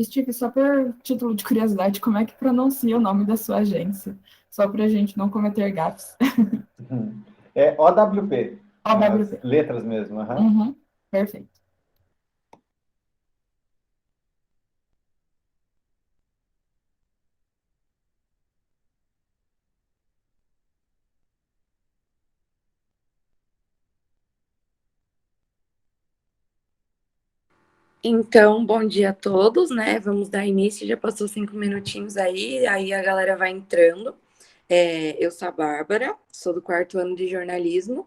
Steve, só por título de curiosidade, como é que pronuncia o nome da sua agência? Só para a gente não cometer gafes. Uhum. É OWP, as OWP. letras mesmo. Aham. Uhum, perfeito. Então, bom dia a todos, né? Vamos dar início, já passou 5 minutinhos aí a galera vai entrando. Eu sou a Bárbara, sou do quarto ano de jornalismo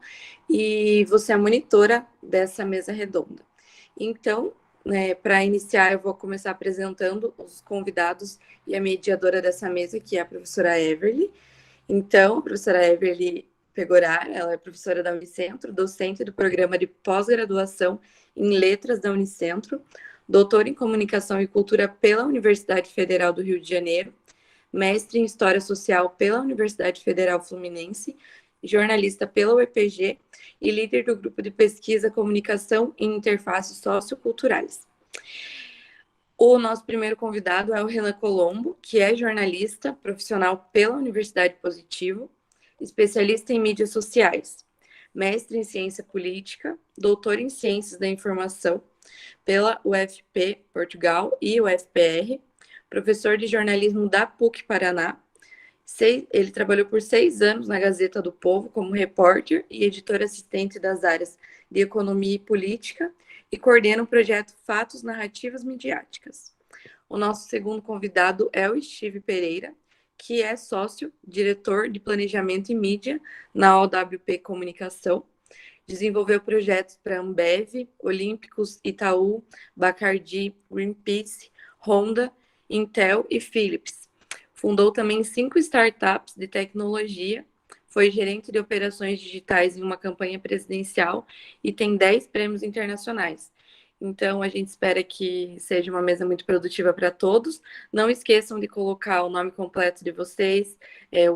e você é a monitora dessa mesa redonda. Então, né, para iniciar, eu vou começar apresentando os convidados e a mediadora dessa mesa, que é a professora Everly. Então, a professora Everly Pegorar, ela é professora da Unicentro, docente do programa de pós-graduação em Letras da Unicentro, doutora em Comunicação e Cultura pela Universidade Federal do Rio de Janeiro, mestre em História Social pela Universidade Federal Fluminense, jornalista pela UEPG e líder do grupo de pesquisa Comunicação e Interfaces Socioculturais. O nosso primeiro convidado é o Renan Colombo, que é jornalista profissional pela Universidade Positivo, especialista em mídias sociais, mestre em ciência política, doutor em ciências da informação pela UFP Portugal e UFPR, professor de jornalismo da PUC Paraná. Ele trabalhou por 6 anos na Gazeta do Povo como repórter e editor assistente das áreas de economia e política e coordena o projeto Fatos Narrativas Midiáticas. O nosso segundo convidado é o Steve Pereira, que é sócio, diretor de planejamento e mídia na OWP Comunicação. Desenvolveu projetos para Ambev, Olímpicos, Itaú, Bacardi, Greenpeace, Honda, Intel e Philips. Fundou também 5 startups de tecnologia, foi gerente de operações digitais em uma campanha presidencial e tem 10 prêmios internacionais. Então, a gente espera que seja uma mesa muito produtiva para todos. Não esqueçam de colocar o nome completo de vocês,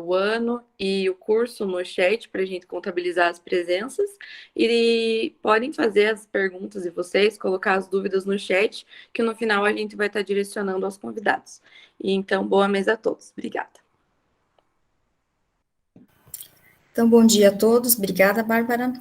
o ano e o curso no chat para a gente contabilizar as presenças. E podem fazer as perguntas de vocês, colocar as dúvidas no chat, que no final a gente vai estar direcionando aos convidados. E então, boa mesa a todos. Obrigada. Então, bom dia a todos. Obrigada, Bárbara.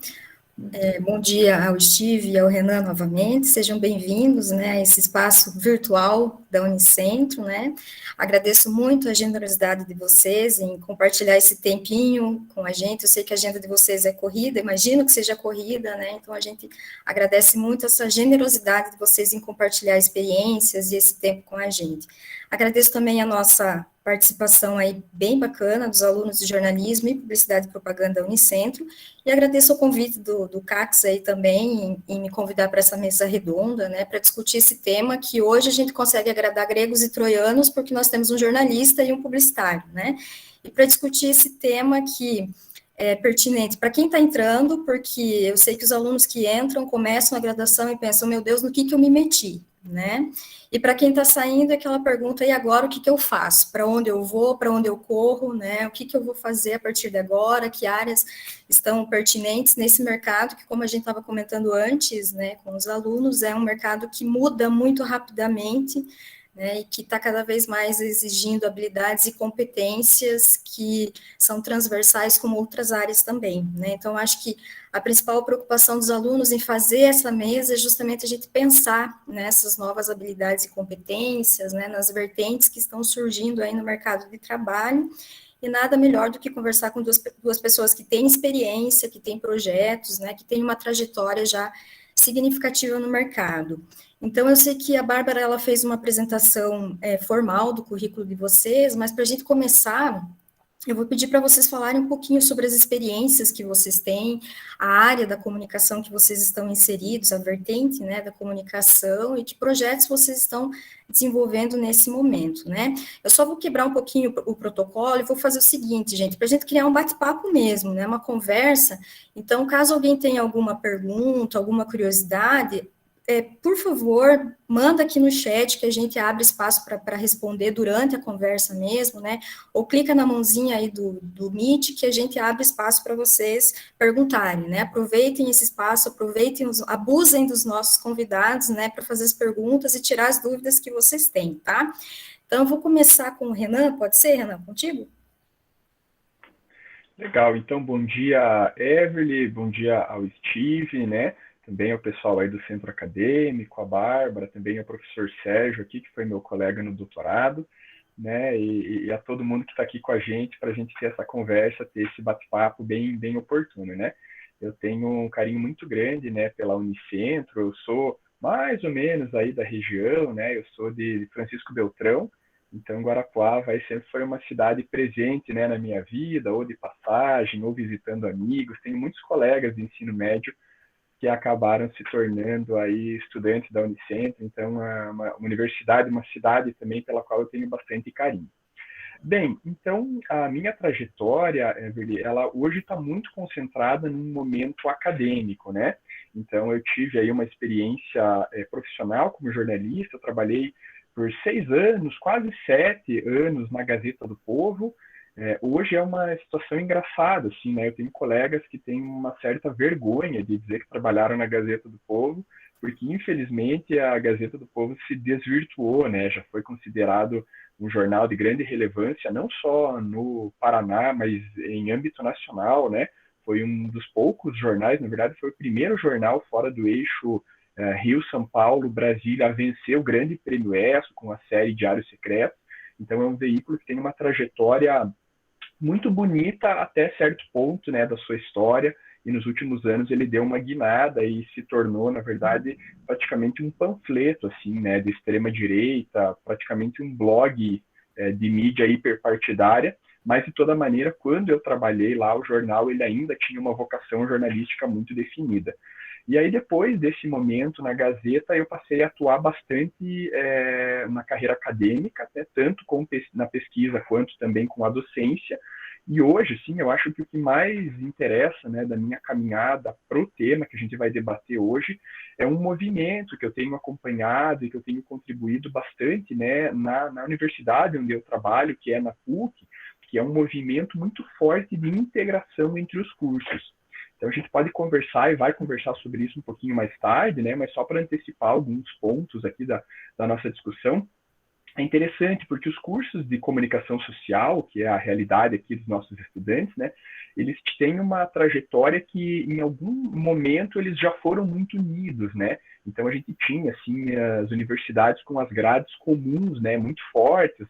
Bom dia ao Steve e ao Renan novamente, sejam bem-vindos, né, a esse espaço virtual da Unicentro, né, agradeço muito a generosidade de vocês em compartilhar esse tempinho com a gente, eu sei que a agenda de vocês é corrida, imagino que seja corrida, né, então a gente agradece muito essa generosidade de vocês em compartilhar experiências e esse tempo com a gente. Agradeço também a nossa participação aí bem bacana dos alunos de jornalismo e publicidade e propaganda da Unicentro, e agradeço o convite do CACS aí também, em me convidar para essa mesa redonda, né, para discutir esse tema que hoje a gente consegue agradar gregos e troianos, porque nós temos um jornalista e um publicitário, né, e para discutir esse tema que é pertinente para quem está entrando, porque eu sei que os alunos que entram, começam a graduação e pensam, meu Deus, no que eu me meti, né, e para quem está saindo, é aquela pergunta, e agora o que eu faço? Para onde eu vou? Para onde eu corro? Né? O que eu vou fazer a partir de agora? Que áreas estão pertinentes nesse mercado, que como a gente estava comentando antes, né, com os alunos, é um mercado que muda muito rapidamente, né, e que está cada vez mais exigindo habilidades e competências que são transversais com outras áreas também, né, então acho que a principal preocupação dos alunos em fazer essa mesa é justamente a gente pensar nessas novas habilidades e competências, né, nas vertentes que estão surgindo aí no mercado de trabalho, e nada melhor do que conversar com duas pessoas que têm experiência, que têm projetos, né, que têm uma trajetória já significativa no mercado. Então, eu sei que a Bárbara, ela fez uma apresentação formal do currículo de vocês, mas para a gente começar, eu vou pedir para vocês falarem um pouquinho sobre as experiências que vocês têm, a área da comunicação que vocês estão inseridos, a vertente, né, da comunicação e que projetos vocês estão desenvolvendo nesse momento, né. Eu só vou quebrar um pouquinho o protocolo e vou fazer o seguinte, gente, para a gente criar um bate-papo mesmo, né, uma conversa. Então, caso alguém tenha alguma pergunta, alguma curiosidade, por favor, manda aqui no chat que a gente abre espaço para responder durante a conversa mesmo, né? Ou clica na mãozinha aí do Meet que a gente abre espaço para vocês perguntarem, né? Aproveitem esse espaço, abusem dos nossos convidados, né? Para fazer as perguntas e tirar as dúvidas que vocês têm, tá? Então, eu vou começar com o Renan, pode ser, Renan, contigo? Legal, então bom dia, Everly, bom dia ao Steve, né? Também ao pessoal aí do Centro Acadêmico, a Bárbara, também ao professor Sérgio aqui, que foi meu colega no doutorado, né? E a todo mundo que está aqui com a gente, para a gente ter essa conversa, ter esse bate-papo bem oportuno, né? Eu tenho um carinho muito grande, né, pela Unicentro, eu sou mais ou menos aí da região, né? Eu sou de Francisco Beltrão, então Guarapuava aí sempre foi uma cidade presente, né, na minha vida, ou de passagem, ou visitando amigos. Tenho muitos colegas de ensino médio que acabaram se tornando aí estudantes da Unicentro, então é uma universidade, uma cidade também pela qual eu tenho bastante carinho. Bem, então a minha trajetória, Everly, ela hoje está muito concentrada num momento acadêmico, né? Então eu tive aí uma experiência profissional como jornalista, eu trabalhei por 6 anos, quase 7 anos na Gazeta do Povo. Hoje é uma situação engraçada, assim, né? Eu tenho colegas que têm uma certa vergonha de dizer que trabalharam na Gazeta do Povo, porque infelizmente a Gazeta do Povo se desvirtuou, né? Já foi considerado um jornal de grande relevância, não só no Paraná, mas em âmbito nacional, né? Foi um dos poucos jornais, na verdade foi o primeiro jornal fora do eixo Rio, São Paulo, Brasília, a vencer o Grande Prêmio ESSO com a série Diário Secreto. Então é um veículo que tem uma trajetória muito bonita até certo ponto, né, da sua história, e nos últimos anos ele deu uma guinada e se tornou, na verdade, praticamente um panfleto, assim, né, de extrema direita, praticamente um blog de mídia hiperpartidária, mas de toda maneira, quando eu trabalhei lá, o jornal ele ainda tinha uma vocação jornalística muito definida. E aí, depois desse momento na Gazeta, eu passei a atuar bastante na carreira acadêmica, né, tanto na pesquisa quanto também com a docência. E hoje, sim, eu acho que o que mais interessa, né, da minha caminhada para o tema que a gente vai debater hoje é um movimento que eu tenho acompanhado e que eu tenho contribuído bastante, né, na universidade onde eu trabalho, que é na PUC, que é um movimento muito forte de integração entre os cursos. Então, a gente pode conversar e vai conversar sobre isso um pouquinho mais tarde, né? Mas só para antecipar alguns pontos aqui da nossa discussão, é interessante porque os cursos de comunicação social, que é a realidade aqui dos nossos estudantes, né? Eles têm uma trajetória que, em algum momento, eles já foram muito unidos, né? Então, a gente tinha, assim, as universidades com as grades comuns, né? Muito fortes.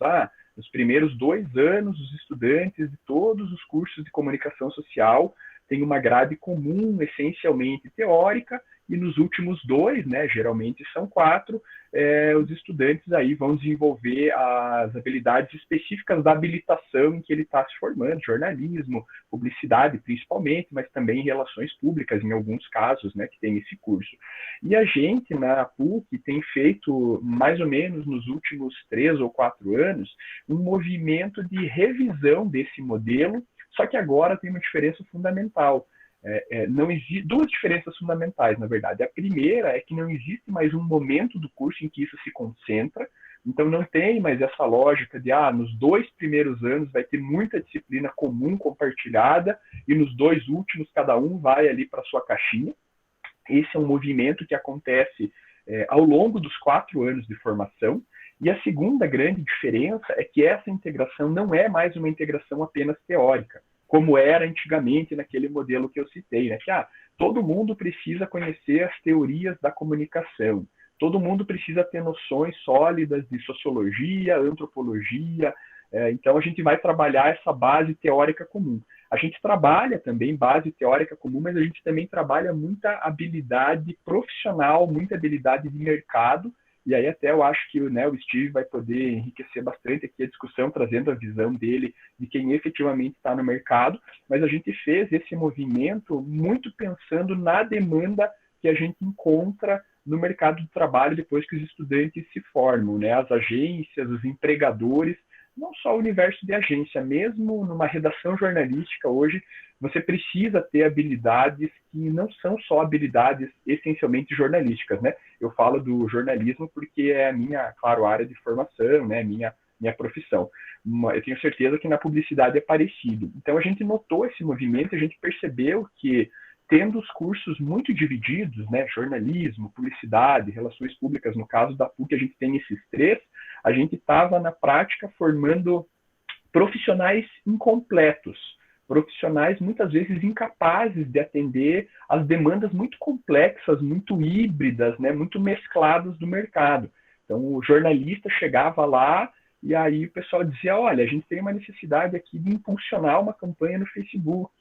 Nos primeiros 2 anos, os estudantes de todos os cursos de comunicação social tem uma grade comum, essencialmente teórica, e nos últimos 2, né, geralmente são 4, os estudantes aí vão desenvolver as habilidades específicas da habilitação em que ele está se formando, jornalismo, publicidade principalmente, mas também relações públicas em alguns casos, né, que tem esse curso. E a gente, na PUC, tem feito, mais ou menos nos últimos 3 ou 4 anos, um movimento de revisão desse modelo. Só que agora tem uma diferença fundamental. Não existe 2 diferenças fundamentais, na verdade. A primeira é que não existe mais um momento do curso em que isso se concentra. Então, não tem mais essa lógica de, nos 2 primeiros anos vai ter muita disciplina comum compartilhada e nos 2 últimos cada um vai ali para a sua caixinha. Esse é um movimento que acontece ao longo dos 4 anos de formação. E a segunda grande diferença é que essa integração não é mais uma integração apenas teórica, como era antigamente naquele modelo que eu citei, né? Que todo mundo precisa conhecer as teorias da comunicação, todo mundo precisa ter noções sólidas de sociologia, antropologia, então a gente vai trabalhar essa base teórica comum. A gente trabalha também base teórica comum, mas a gente também trabalha muita habilidade profissional, muita habilidade de mercado. E aí até eu acho que, né, o Steve vai poder enriquecer bastante aqui a discussão, trazendo a visão dele de quem efetivamente está no mercado, mas a gente fez esse movimento muito pensando na demanda que a gente encontra no mercado de trabalho depois que os estudantes se formam, né? As agências, os empregadores não só o universo de agência, mesmo numa redação jornalística hoje, você precisa ter habilidades que não são só habilidades essencialmente jornalísticas, né? Eu falo do jornalismo porque é a minha, claro, área de formação, né? Minha profissão. Eu tenho certeza que na publicidade é parecido. Então a gente notou esse movimento, a gente percebeu que tendo os cursos muito divididos, né, jornalismo, publicidade, relações públicas, no caso da PUC a gente tem esses três, a gente estava na prática formando profissionais incompletos, profissionais muitas vezes incapazes de atender as demandas muito complexas, muito híbridas, né, muito mescladas do mercado. Então o jornalista chegava lá e aí o pessoal dizia, olha, a gente tem uma necessidade aqui de impulsionar uma campanha no Facebook.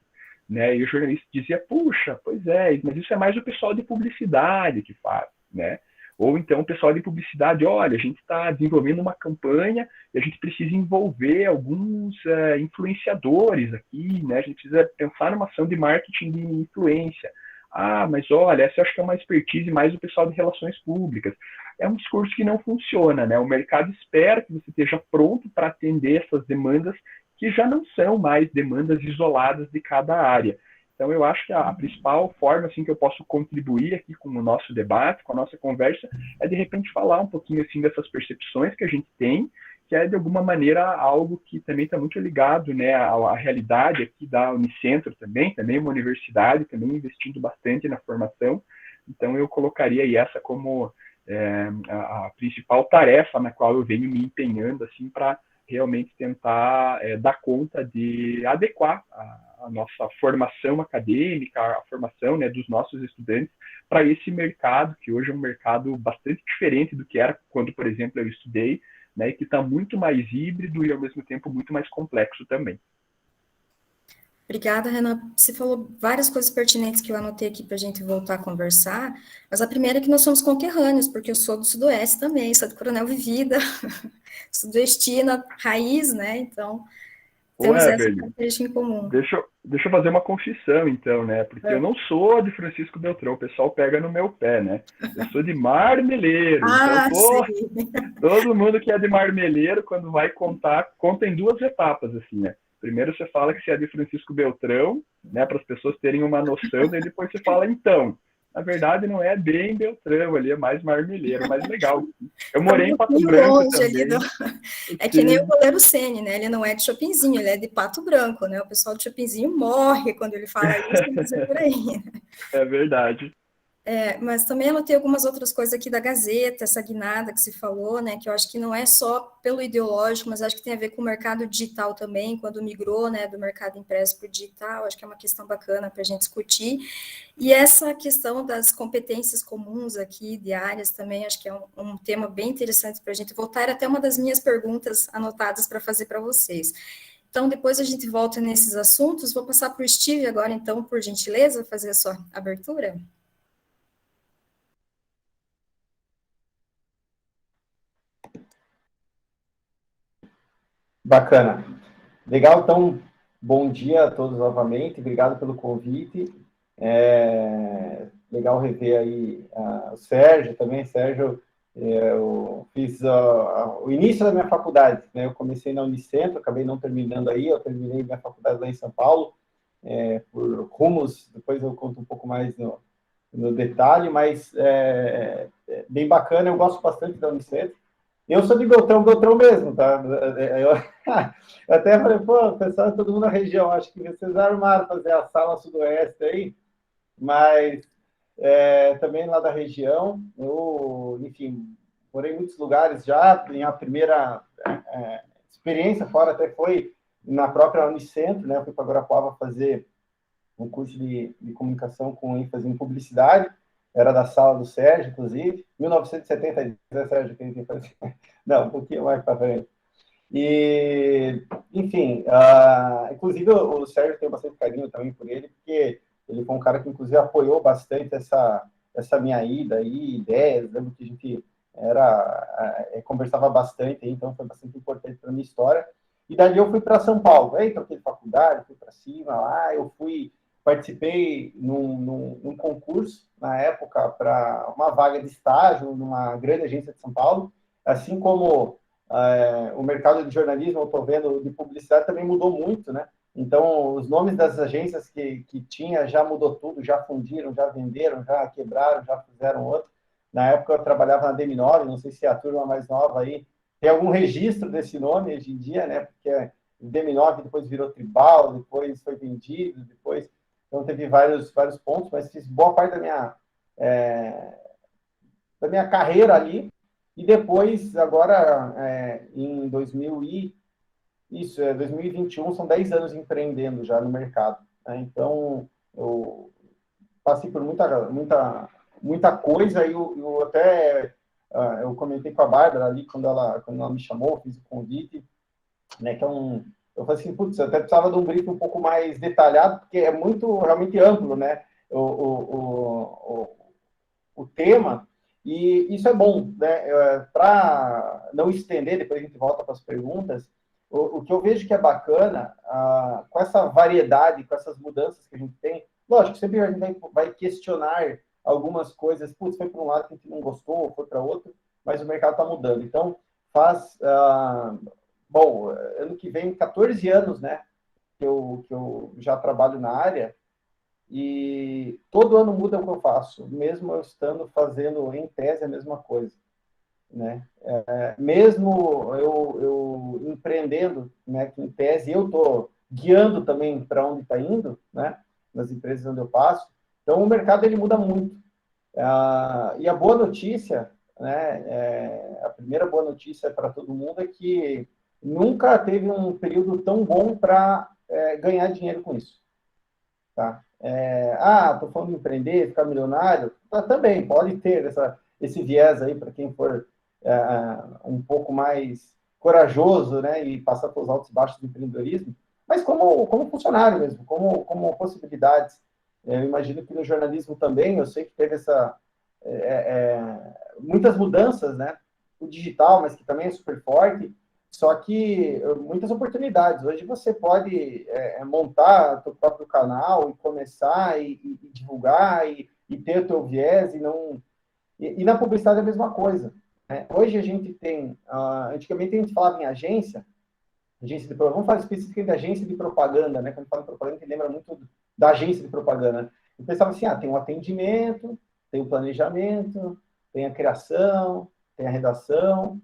Né? E o jornalista dizia, puxa, pois é, mas isso é mais o pessoal de publicidade que faz, né? Ou então o pessoal de publicidade, olha, a gente está desenvolvendo uma campanha e a gente precisa envolver alguns influenciadores aqui, né? A gente precisa pensar numa ação de marketing de influência. Ah, mas olha, essa eu acho que é uma expertise mais do pessoal de relações públicas. É um discurso que não funciona, né? O mercado espera que você esteja pronto para atender essas demandas que já não são mais demandas isoladas de cada área. Então, eu acho que a principal forma assim, que eu posso contribuir aqui com o nosso debate, com a nossa conversa, é, de repente, falar um pouquinho assim, dessas percepções que a gente tem, que é, de alguma maneira, algo que também está muito ligado, né, à realidade aqui da Unicentro também uma universidade, também investindo bastante na formação. Então, eu colocaria aí essa como a principal tarefa na qual eu venho me empenhando assim, para realmente tentar dar conta de adequar a nossa formação acadêmica, a formação, né, dos nossos estudantes para esse mercado, que hoje é um mercado bastante diferente do que era quando, por exemplo, eu estudei, né, e que está muito mais híbrido e, ao mesmo tempo, muito mais complexo também. Obrigada, Renan. Você falou várias coisas pertinentes que eu anotei aqui para a gente voltar a conversar, mas a primeira é que nós somos conterrâneos, porque eu sou do Sudoeste também, sou de Coronel Vivida, sudoestina, raiz, né? Então, temos essa característica em comum. Deixa eu fazer uma confissão, então, né? Porque eu não sou de Francisco Beltrão, o pessoal pega no meu pé, né? Eu sou de Marmeleiro. Então, todo mundo que é de Marmeleiro, quando vai contar, conta em duas etapas, assim, né? Primeiro você fala que você é de Francisco Beltrão, né? Para as pessoas terem uma noção, e depois você fala, então. Na verdade, não é bem Beltrão, ali é mais Marmeleiro, mais legal. Eu morei em Pato Branco também. É que nem o goleiro Ceni, né? Ele não é de Chopinzinho, ele é de Pato Branco, né? O pessoal de Chopinzinho morre quando ele fala isso, mas é por aí. É verdade. Mas também anotei algumas outras coisas aqui da Gazeta, essa guinada que se falou, né, que eu acho que não é só pelo ideológico, mas acho que tem a ver com o mercado digital também, quando migrou, né, do mercado impresso para o digital, acho que é uma questão bacana para a gente discutir, e essa questão das competências comuns aqui, diárias também, acho que é um tema bem interessante para a gente voltar, era até uma das minhas perguntas anotadas para fazer para vocês. Então, depois a gente volta nesses assuntos, vou passar para o Steve agora, então, por gentileza, fazer a sua abertura. Bacana. Legal, então, bom dia a todos novamente, obrigado pelo convite. Legal rever aí o Sérgio também. Sérgio, eu fiz o início da minha faculdade, né? Eu comecei na Unicentro, acabei não terminando aí, eu terminei minha faculdade lá em São Paulo, por rumos, depois eu conto um pouco mais no detalhe, mas bem bacana, eu gosto bastante da Unicentro. Eu sou de Beltrão mesmo, tá? Eu até falei, pô, pessoal, todo mundo na região, acho que vocês armaram fazer a sala sudoeste aí, mas também lá da região, eu, enfim, morei em muitos lugares já, minha primeira experiência fora até foi na própria Unicentro, né? Eu fui para Guarapuava fazer um curso de comunicação com ênfase em publicidade, era da sala do Sérgio, inclusive, 1970, né, Sérgio, que a gente fazia. Não, um pouquinho mais para frente. E, enfim, inclusive o Sérgio tem bastante carinho também por ele, porque ele foi um cara que, inclusive, apoiou bastante essa minha ida aí, ideias, lembro que a gente conversava bastante, então foi bastante importante para a minha história. E dali eu fui para São Paulo, aí troquei de faculdade, fui para cima lá, participei num concurso, na época, para uma vaga de estágio numa grande agência de São Paulo, assim como o mercado de jornalismo, eu estou vendo, de publicidade também mudou muito, né? Então, os nomes das agências que tinha já mudou tudo, já fundiram, já venderam, já quebraram, já fizeram outro. Na época eu trabalhava na DM9, não sei se a turma mais nova aí tem algum registro desse nome hoje em dia, né? Porque o DM9 depois virou Tribal, depois foi vendido, depois... Então, teve vários pontos, mas fiz boa parte da minha carreira ali. E depois, agora, em 2021, são 10 anos empreendendo já no mercado, né? Então, eu passei por muita coisa, e eu até eu comentei com a Bárbara ali, quando ela me chamou, fiz o convite, né, que eu falei assim, putz, eu até precisava de um briefing um pouco mais detalhado, porque é muito, realmente amplo, né, o tema, e isso é bom, né, para não estender, depois a gente volta para as perguntas. O que eu vejo que é bacana, com essa variedade, com essas mudanças que a gente tem, lógico, sempre a gente vai questionar algumas coisas, putz, foi para um lado que a gente não gostou, foi para outro, mas o mercado está mudando. Então, bom, ano que vem, 14 anos, né, que eu já trabalho na área, e todo ano muda o que eu faço, mesmo eu estando fazendo, em tese, a mesma coisa, né? Mesmo eu empreendendo, né, que em tese eu estou guiando também para onde está indo, né, nas empresas onde eu passo, então o mercado ele muda muito. E a boa notícia, né, a primeira boa notícia para todo mundo é que nunca teve um período tão bom para ganhar dinheiro com isso, tá? Estou falando de empreender, ficar milionário, também pode ter esse viés aí para quem for um pouco mais corajoso, né, e passar pelos altos e baixos do empreendedorismo, mas como funcionário mesmo, como possibilidades. Eu imagino que no jornalismo também, eu sei que teve muitas mudanças, né, o digital, mas que também é super forte, só que muitas oportunidades. Hoje você pode montar o seu próprio canal e começar e divulgar e ter o teu viés e na publicidade é a mesma coisa, né? Hoje a gente tem, antigamente a gente falava em agência de propaganda, vamos falar especificamente da agência de propaganda, né? Quando fala em propaganda, a gente lembra muito da agência de propaganda. Eu pensava assim, tem o atendimento, tem o planejamento, tem a criação, tem a redação,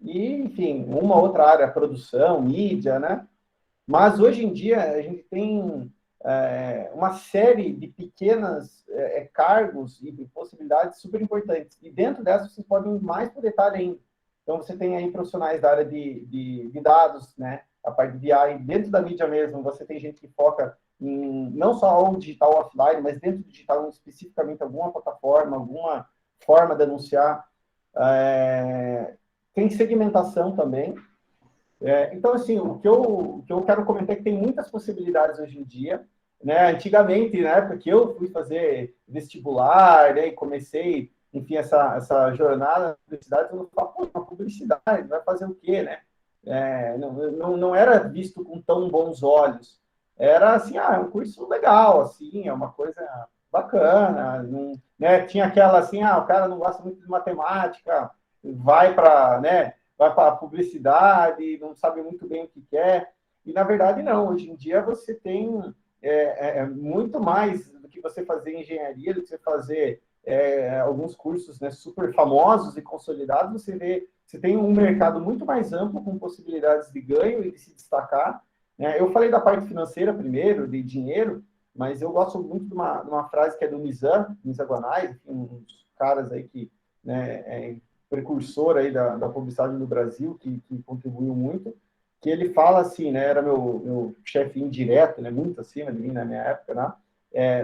e, enfim, uma outra área, produção, mídia, né? Mas hoje em dia a gente tem uma série de pequenas cargos e possibilidades super importantes. E dentro dessas vocês podem ir mais por detalhe ainda. Então você tem aí profissionais da área de dados, né? A parte de BI, dentro da mídia mesmo, você tem gente que foca em não só o digital offline, mas dentro do digital especificamente alguma plataforma, alguma forma de anunciar. Tem segmentação também. Então, assim, o que eu quero comentar é que tem muitas possibilidades hoje em dia, né? Antigamente, na época que eu fui fazer vestibular, né, e comecei, enfim, essa jornada na publicidade, eu falava, pô, uma publicidade, vai fazer o quê, né? Não era visto com tão bons olhos. Era assim, é um curso legal, assim, é uma coisa bacana, né? Tinha aquela assim, o cara não gosta muito de matemática, vai para, né, a publicidade, não sabe muito bem o que quer. E, na verdade, não. Hoje em dia, você tem muito mais do que você fazer engenharia, do que você fazer alguns cursos, né, super famosos e consolidados. Você tem um mercado muito mais amplo, com possibilidades de ganho e de se destacar, né? Eu falei da parte financeira primeiro, de dinheiro, mas eu gosto muito de uma frase que é do Nizam Guanais, uns caras aí que, né, precursor aí da publicidade no Brasil, que contribuiu muito, que ele fala assim, né, era meu chefe indireto, né, muito acima de mim na minha época, né,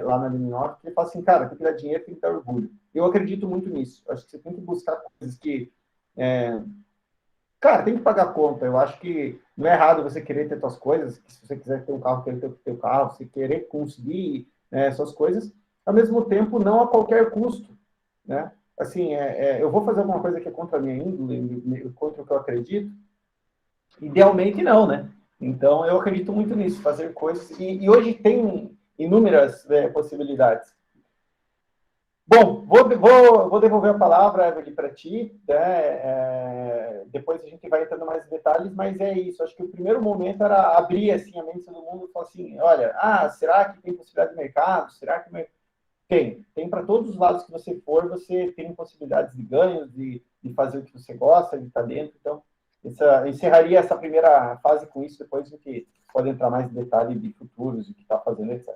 lá na DM9, que ele fala assim, cara, tem que dar dinheiro, tem que dar orgulho. Eu acredito muito nisso. Acho que você tem que buscar coisas que... cara, tem que pagar conta. Eu acho que não é errado você querer ter suas coisas, que se você quiser ter um carro, querer ter o teu carro, você querer conseguir suas coisas, ao mesmo tempo, não a qualquer custo, né? Assim, eu vou fazer alguma coisa que é contra a minha índole, contra o que eu acredito? Idealmente não, né? Então, eu acredito muito nisso, fazer coisas, e hoje tem inúmeras possibilidades. Bom, vou devolver a palavra, Evelyn, para ti, né? Depois a gente vai entrando mais em detalhes, mas é isso. Acho que o primeiro momento era abrir assim, a mente de todo mundo e falar assim: olha, será que tem possibilidade de mercado? Será que tem para todos os lados que você for, você tem possibilidades de ganhos, de fazer o que você gosta, de estar dentro. Então, encerraria essa primeira fase com isso, depois a gente pode entrar mais em detalhe de futuros, o que está fazendo, etc.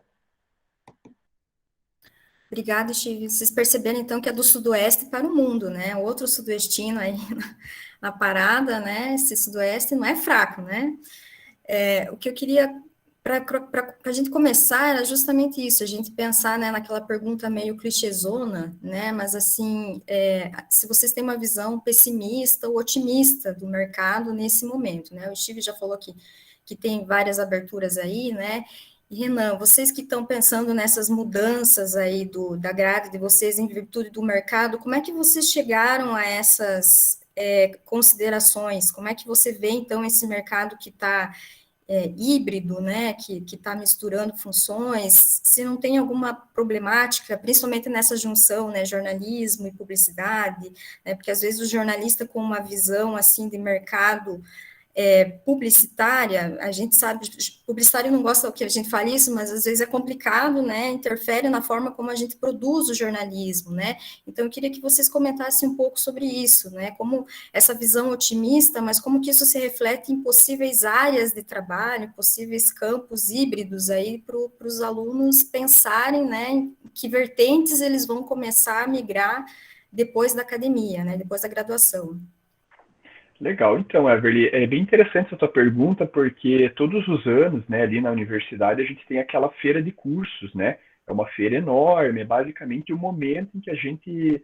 Obrigada, Steve. Vocês perceberam, então, que é do Sudoeste para o mundo, né? Outro sudoestino aí na parada, né? Esse Sudoeste não é fraco, né? O que eu queria, para a gente começar, era justamente isso, a gente pensar, né, naquela pergunta meio clichêzona, né? Mas, assim, se vocês têm uma visão pessimista ou otimista do mercado nesse momento, né? O Steve já falou que tem várias aberturas aí, né? E, Renan, vocês que estão pensando nessas mudanças aí da grade de vocês em virtude do mercado, como é que vocês chegaram a essas considerações? Como é que você vê, então, esse mercado que está híbrido, né, que está misturando funções, se não tem alguma problemática, principalmente nessa junção, né, jornalismo e publicidade, né, porque às vezes o jornalista com uma visão, assim, de mercado publicitária, a gente sabe, publicitário não gosta que a gente fale isso, mas às vezes é complicado, né, interfere na forma como a gente produz o jornalismo, né, então eu queria que vocês comentassem um pouco sobre isso, né, como essa visão otimista, mas como que isso se reflete em possíveis áreas de trabalho, possíveis campos híbridos aí para os alunos pensarem, né, em que vertentes eles vão começar a migrar depois da academia, né, depois da graduação. Legal, então, Everly, é bem interessante essa tua pergunta, porque todos os anos, né, ali na universidade, a gente tem aquela feira de cursos, né? É uma feira enorme, é basicamente o momento em que a gente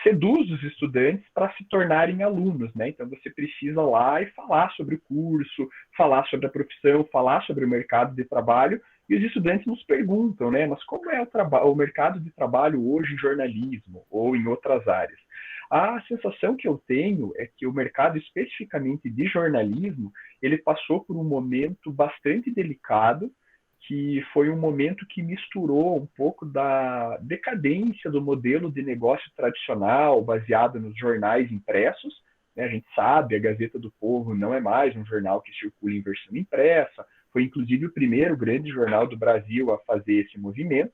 seduz os estudantes para se tornarem alunos, né? Então, você precisa lá e falar sobre o curso, falar sobre a profissão, falar sobre o mercado de trabalho, e os estudantes nos perguntam, né? Mas como é o mercado de trabalho hoje em jornalismo ou em outras áreas? A sensação que eu tenho é que o mercado, especificamente de jornalismo, ele passou por um momento bastante delicado, que foi um momento que misturou um pouco da decadência do modelo de negócio tradicional, baseado nos jornais impressos, né? A gente sabe, a Gazeta do Povo não é mais um jornal que circula em versão impressa, foi inclusive o primeiro grande jornal do Brasil a fazer esse movimento.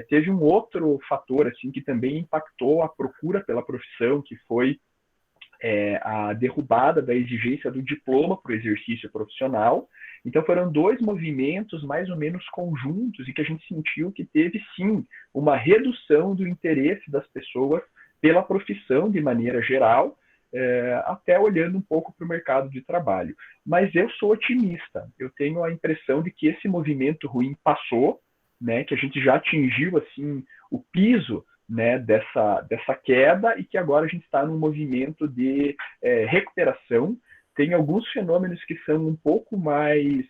Teve um outro fator assim que também impactou a procura pela profissão, que foi a derrubada da exigência do diploma para o exercício profissional. Então foram dois movimentos mais ou menos conjuntos e que a gente sentiu que teve sim uma redução do interesse das pessoas pela profissão de maneira geral, até olhando um pouco para o mercado de trabalho. Mas eu sou otimista, eu tenho a impressão de que esse movimento ruim passou, né, que a gente já atingiu assim o piso, né, dessa queda e que agora a gente está num movimento de recuperação. Tem alguns fenômenos que são um pouco mais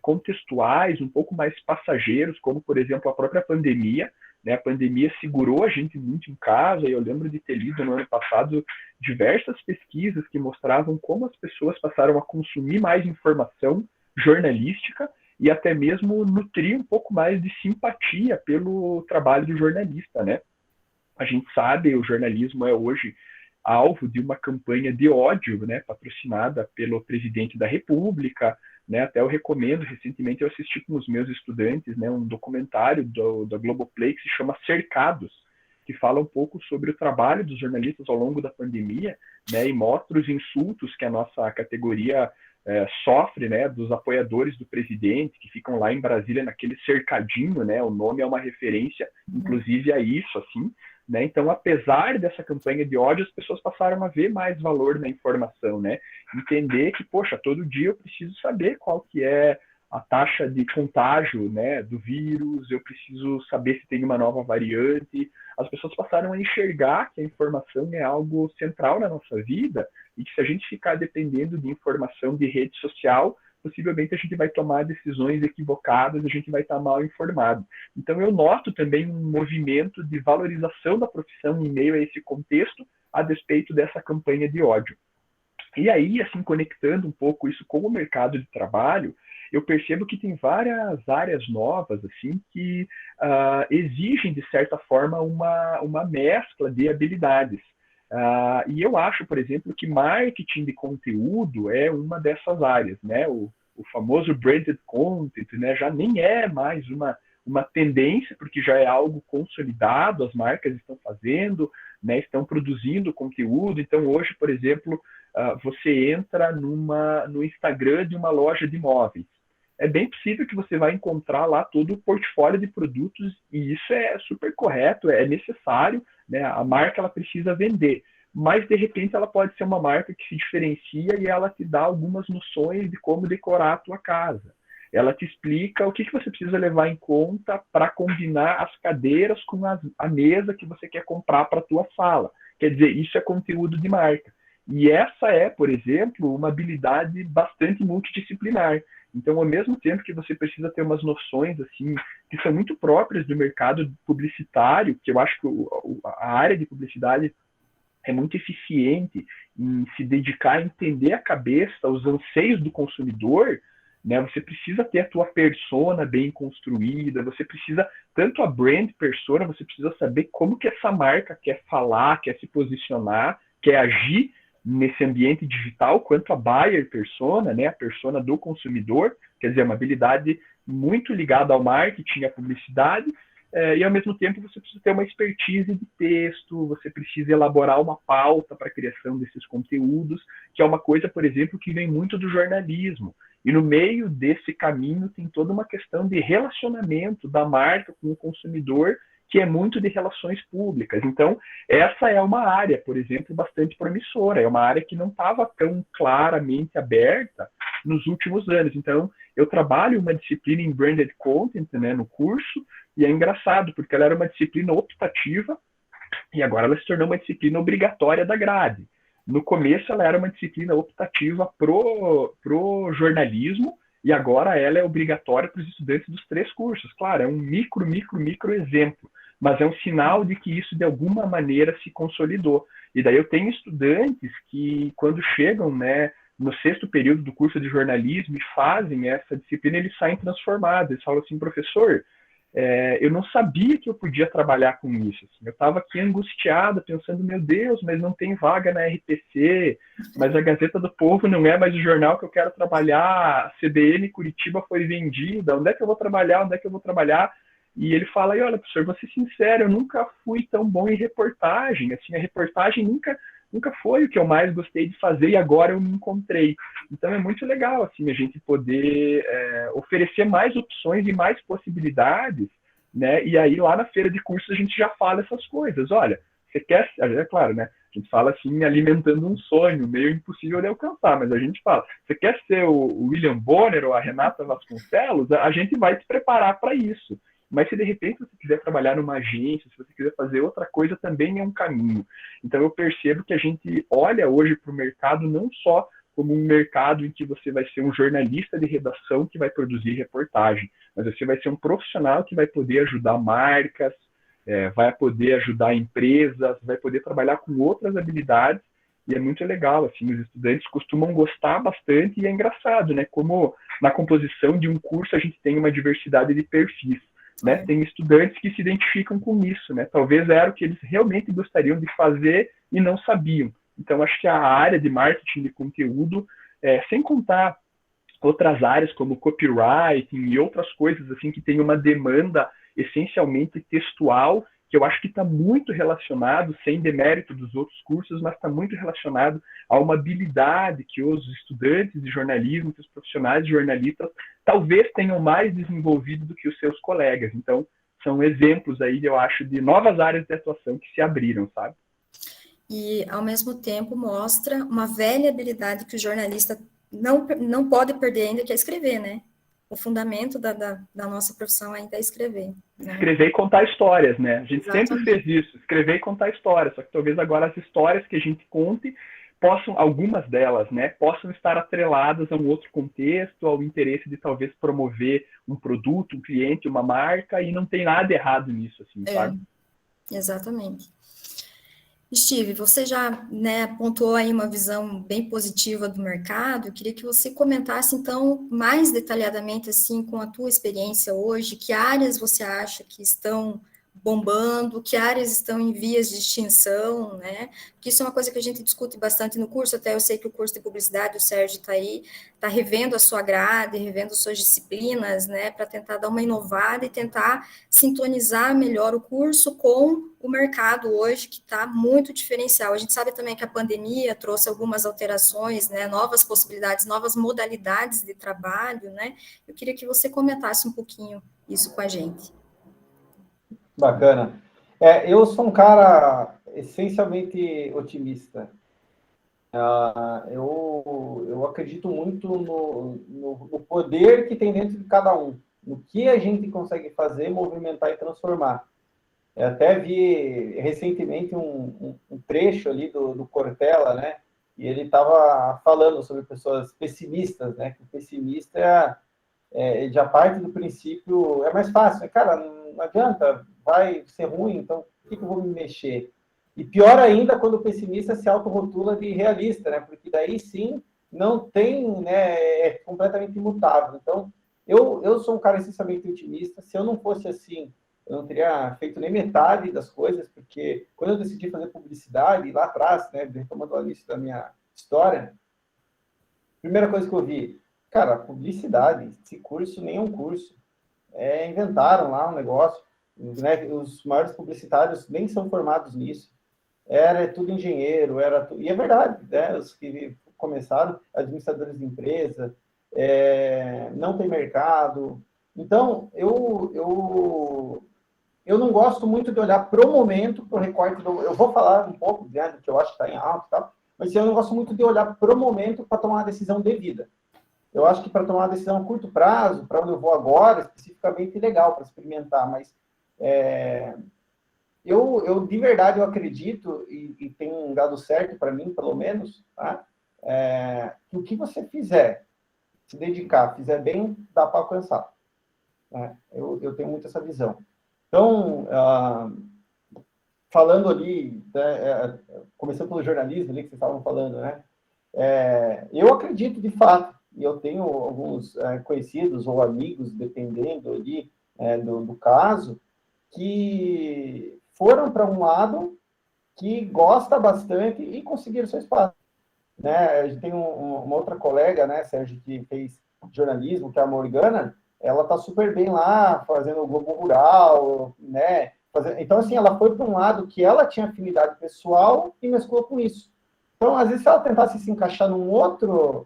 contextuais, um pouco mais passageiros, como, por exemplo, a própria pandemia. Né? A pandemia segurou a gente muito em casa, e eu lembro de ter lido no ano passado diversas pesquisas que mostravam como as pessoas passaram a consumir mais informação jornalística e até mesmo nutrir um pouco mais de simpatia pelo trabalho do jornalista, né? A gente sabe, o jornalismo é hoje alvo de uma campanha de ódio, né, patrocinada pelo presidente da República, né? Até eu recomendo, recentemente eu assisti com os meus estudantes, né, um documentário da Globoplay que se chama Cercados, que fala um pouco sobre o trabalho dos jornalistas ao longo da pandemia, né, e mostra os insultos que a nossa categoria sofre, né, dos apoiadores do presidente, que ficam lá em Brasília naquele cercadinho, né, o nome é uma referência, inclusive, a isso, assim, né, então, apesar dessa campanha de ódio, as pessoas passaram a ver mais valor na informação, né, entender que, poxa, todo dia eu preciso saber qual que é a taxa de contágio, né, do vírus, eu preciso saber se tem uma nova variante. As pessoas passaram a enxergar que a informação é algo central na nossa vida e que se a gente ficar dependendo de informação de rede social, possivelmente a gente vai tomar decisões equivocadas, a gente vai estar mal informado. Então eu noto também um movimento de valorização da profissão em meio a esse contexto, a despeito dessa campanha de ódio. E aí, assim, conectando um pouco isso com o mercado de trabalho, eu percebo que tem várias áreas novas, assim, que exigem, de certa forma, uma mescla de habilidades. E eu acho, por exemplo, que marketing de conteúdo é uma dessas áreas, né? O famoso branded content, né? Já nem é mais uma tendência, porque já é algo consolidado, as marcas estão fazendo, né? Estão produzindo conteúdo. Então, hoje, por exemplo, você entra no Instagram de uma loja de imóveis. É bem possível que você vai encontrar lá todo o portfólio de produtos, e isso é super correto, é necessário, né? A marca ela precisa vender, mas de repente ela pode ser uma marca que se diferencia e ela te dá algumas noções de como decorar a tua casa. Ela te explica o que você precisa levar em conta para combinar as cadeiras com a mesa que você quer comprar para a tua sala. Quer dizer, isso é conteúdo de marca. E essa é, por exemplo, uma habilidade bastante multidisciplinar. Então, ao mesmo tempo que você precisa ter umas noções assim que são muito próprias do mercado publicitário, que eu acho que a área de publicidade é muito eficiente em se dedicar a entender a cabeça, os anseios do consumidor, né? Você precisa ter a tua persona bem construída, você precisa, tanto a brand persona, você precisa saber como que essa marca quer falar, quer se posicionar, quer agir nesse ambiente digital, quanto a buyer persona, né, a persona do consumidor, quer dizer, uma habilidade muito ligada ao marketing, à publicidade, e ao mesmo tempo você precisa ter uma expertise de texto, você precisa elaborar uma pauta para a criação desses conteúdos, que é uma coisa, por exemplo, que vem muito do jornalismo. E no meio desse caminho tem toda uma questão de relacionamento da marca com o consumidor, que é muito de relações públicas. Então, essa é uma área, por exemplo, bastante promissora, é uma área que não estava tão claramente aberta nos últimos anos. Então, eu trabalho uma disciplina em Branded Content, né, no curso, e é engraçado, porque ela era uma disciplina optativa, e agora ela se tornou uma disciplina obrigatória da grade. No começo, ela era uma disciplina optativa pro jornalismo, e agora ela é obrigatória para os estudantes dos 3 cursos. Claro, é um micro exemplo, mas é um sinal de que isso, de alguma maneira, se consolidou. E daí eu tenho estudantes que, quando chegam, né, no 6º período do curso de jornalismo e fazem essa disciplina, eles saem transformados. Eles falam assim, professor, eu não sabia que eu podia trabalhar com isso. Assim. Eu estava aqui angustiado, pensando, meu Deus, mas não tem vaga na RPC, mas a Gazeta do Povo não é mais o jornal que eu quero trabalhar, a CBN Curitiba foi vendida, onde é que eu vou trabalhar, E ele fala, olha, professor, vou ser sincero, eu nunca fui tão bom em reportagem, assim, a reportagem nunca foi o que eu mais gostei de fazer e agora eu me encontrei. Então é muito legal assim, a gente poder oferecer mais opções e mais possibilidades, né? E aí lá na feira de cursos a gente já fala essas coisas. Olha, você quer, é claro, né? A gente fala assim, alimentando um sonho, meio impossível de alcançar, mas a gente fala, você quer ser o William Bonner ou a Renata Vasconcelos? A gente vai te preparar para isso. Mas se de repente você quiser trabalhar numa agência, se você quiser fazer outra coisa, também é um caminho. Então eu percebo que a gente olha hoje para o mercado não só como um mercado em que você vai ser um jornalista de redação que vai produzir reportagem, mas você vai ser um profissional que vai poder ajudar marcas, vai poder ajudar empresas, vai poder trabalhar com outras habilidades, e é muito legal, assim, os estudantes costumam gostar bastante, e é engraçado, né, como na composição de um curso a gente tem uma diversidade de perfis. Né? Tem estudantes que se identificam com isso, né? Talvez era o que eles realmente gostariam de fazer e não sabiam. Então, acho que a área de marketing de conteúdo, sem contar outras áreas como copywriting e outras coisas assim que tem uma demanda essencialmente textual, que eu acho que está muito relacionado, sem demérito dos outros cursos, mas está muito relacionado a uma habilidade que os estudantes de jornalismo, que os profissionais de jornalistas, talvez tenham mais desenvolvido do que os seus colegas. Então, são exemplos aí, eu acho, de novas áreas de atuação que se abriram, sabe? E, ao mesmo tempo, mostra uma velha habilidade que o jornalista não pode perder ainda, que é escrever, né? O fundamento da nossa profissão ainda é escrever. Né? Escrever e contar histórias, né? A gente Exatamente. sempre fez isso, escrever e contar histórias, só que talvez agora as histórias que a gente conte possam, algumas delas, né, possam estar atreladas a um outro contexto, ao interesse de talvez promover um produto, um cliente, uma marca, e não tem nada errado nisso, assim, sabe? Exatamente. Steve, você já, né, apontou aí uma visão bem positiva do mercado. Eu queria que você comentasse, então, mais detalhadamente, assim, com a tua experiência hoje, que áreas você acha que estão bombando, que áreas estão em vias de extinção, né? Porque isso é uma coisa que a gente discute bastante no curso, até eu sei que o curso de publicidade, o Sérgio está aí, está revendo a sua grade, revendo suas disciplinas, né, para tentar dar uma inovada e tentar sintonizar melhor o curso com o mercado hoje, que está muito diferencial. A gente sabe também que a pandemia trouxe algumas alterações, né, novas possibilidades, novas modalidades de trabalho, né? Eu queria que você comentasse um pouquinho isso com a gente. Bacana. Eu sou um cara essencialmente otimista. Eu acredito muito no poder que tem dentro de cada um, no que a gente consegue fazer, movimentar e transformar. Eu até vi recentemente um trecho ali do Cortella, né? E ele estava falando sobre pessoas pessimistas, né? Que o pessimista ele já parte do princípio, é mais fácil, né? Cara, não adianta, vai ser ruim, então por que eu vou me mexer? E pior ainda quando o pessimista se autorrotula de realista, né? Porque daí sim não tem, né? É completamente imutável. Então, eu sou um cara essencialmente otimista. Se eu não fosse assim, eu não teria feito nem metade das coisas, porque quando eu decidi fazer publicidade, lá atrás, né? Retomando o início da minha história, a primeira coisa que eu vi, cara, publicidade, esse curso nem é um curso. Inventaram lá um negócio, né? Os maiores publicitários nem são formados nisso. Era tudo engenheiro, e é verdade, né? Os que começaram, administradores de empresa, não tem mercado. Então, eu não gosto muito de olhar para o momento, para o recorte. Eu vou falar um pouco, né, do que eu acho que está em alta e tal, mas eu não gosto muito de olhar para o momento para tomar uma decisão devida. Eu acho que para tomar uma decisão a curto prazo, para onde eu vou agora, especificamente, legal para experimentar, mas eu de verdade eu acredito, e tem dado certo para mim, pelo menos, tá? Que o que você fizer, se dedicar, fizer bem, dá para alcançar. Né? Eu tenho muito essa visão. Então, falando ali, né, começando pelo jornalismo ali que vocês estavam falando, né? Eu acredito de fato, e eu tenho alguns conhecidos ou amigos, dependendo ali do caso, que foram para um lado que gosta bastante e conseguiram seu espaço. Né? A gente tem uma outra colega, né, Sérgio, que fez jornalismo, que é a Morgana, ela está super bem lá, fazendo o Globo Rural, né? Então, assim, ela foi para um lado que ela tinha afinidade pessoal e mesclou com isso. Então, às vezes, se ela tentasse se encaixar num outro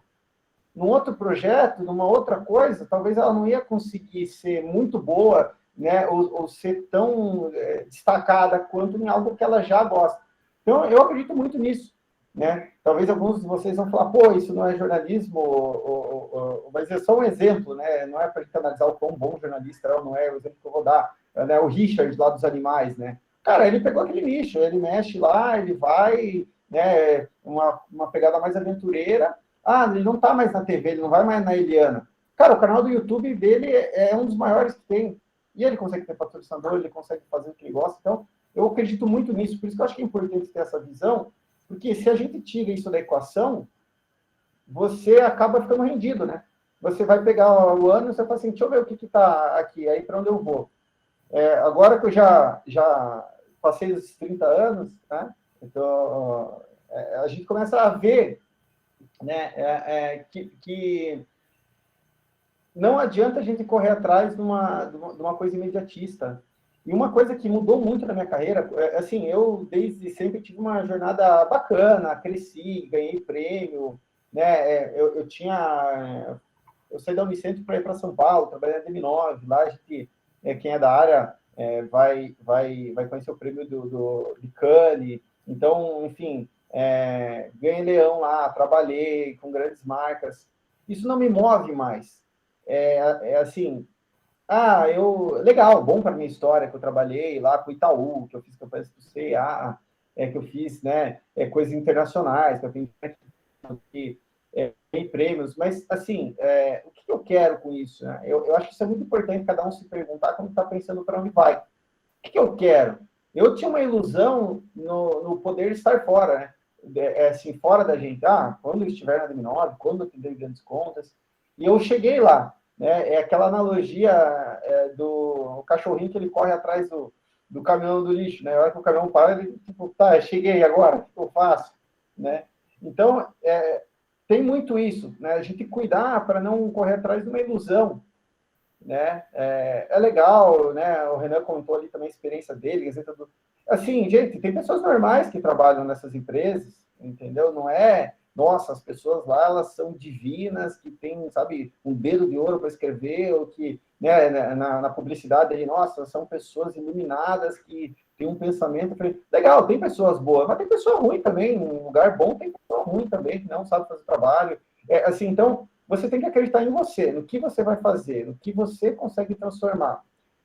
projeto, numa outra coisa, talvez ela não ia conseguir ser muito boa, né, ou ser tão destacada quanto em algo que ela já gosta. Então, eu acredito muito nisso. Né? Talvez alguns de vocês vão falar, pô, isso não é jornalismo, mas é só um exemplo, né? Não é para a gente analisar o quão bom jornalista é ou não é, o exemplo que eu vou dar. Né? O Richard, lá dos animais, né? Cara, ele pegou aquele nicho, ele mexe lá, ele vai, né? Uma pegada mais aventureira. Ah, ele não está mais na TV, ele não vai mais na Eliana. Cara, o canal do YouTube dele é um dos maiores que tem. E ele consegue ter patrocinador, ele consegue fazer o que ele gosta. Então, eu acredito muito nisso. Por isso que eu acho que é importante ter essa visão, porque se a gente tira isso da equação, você acaba ficando rendido, né? Você vai pegar o ano e você fala assim, deixa eu ver o que está aqui, aí para onde eu vou. Agora que eu já passei os 30 anos, né? Então, a gente começa a ver, né, que não adianta a gente correr atrás de uma coisa imediatista. E uma coisa que mudou muito na minha carreira, assim, eu desde sempre tive uma jornada bacana, cresci, ganhei prêmio, né? Eu saí da Unicentro para ir para São Paulo, trabalhei na DM9, lá a gente, quem é da área vai conhecer o prêmio de Cannes. Então, enfim, ganhei leão lá, trabalhei com grandes marcas. Isso não me move mais. Assim, legal, bom para minha história, que eu trabalhei lá com o Itaú, que eu fiz campanhas para o CA, que eu fiz, né, coisas internacionais, que eu tenho prêmios, mas, assim, o que eu quero com isso? Né? Eu acho que isso é muito importante cada um se perguntar quando está pensando para onde vai. O que eu quero? Eu tinha uma ilusão no poder estar fora, né? Assim, fora da gente. Quando eu estiver na DM9, quando eu tiver grandes contas. E eu cheguei lá, né? É aquela analogia do cachorrinho que ele corre atrás do caminhão do lixo, né? A hora que o caminhão para, ele, tipo, cheguei agora, o que eu faço? Né? Então, tem muito isso, né? A gente cuidar para não correr atrás de uma ilusão, né? É legal, né? O Renan contou ali também a experiência dele, assim, gente, tem pessoas normais que trabalham nessas empresas, entendeu? Não é, nossa, as pessoas lá, elas são divinas, que têm, sabe, um dedo de ouro para escrever, ou que, né, na publicidade aí, nossa, são pessoas iluminadas que têm um pensamento. Legal, tem pessoas boas, mas tem pessoa ruim também, um lugar bom tem pessoa ruim também, que não sabe fazer trabalho. Assim, então, você tem que acreditar em você, no que você vai fazer, no que você consegue transformar.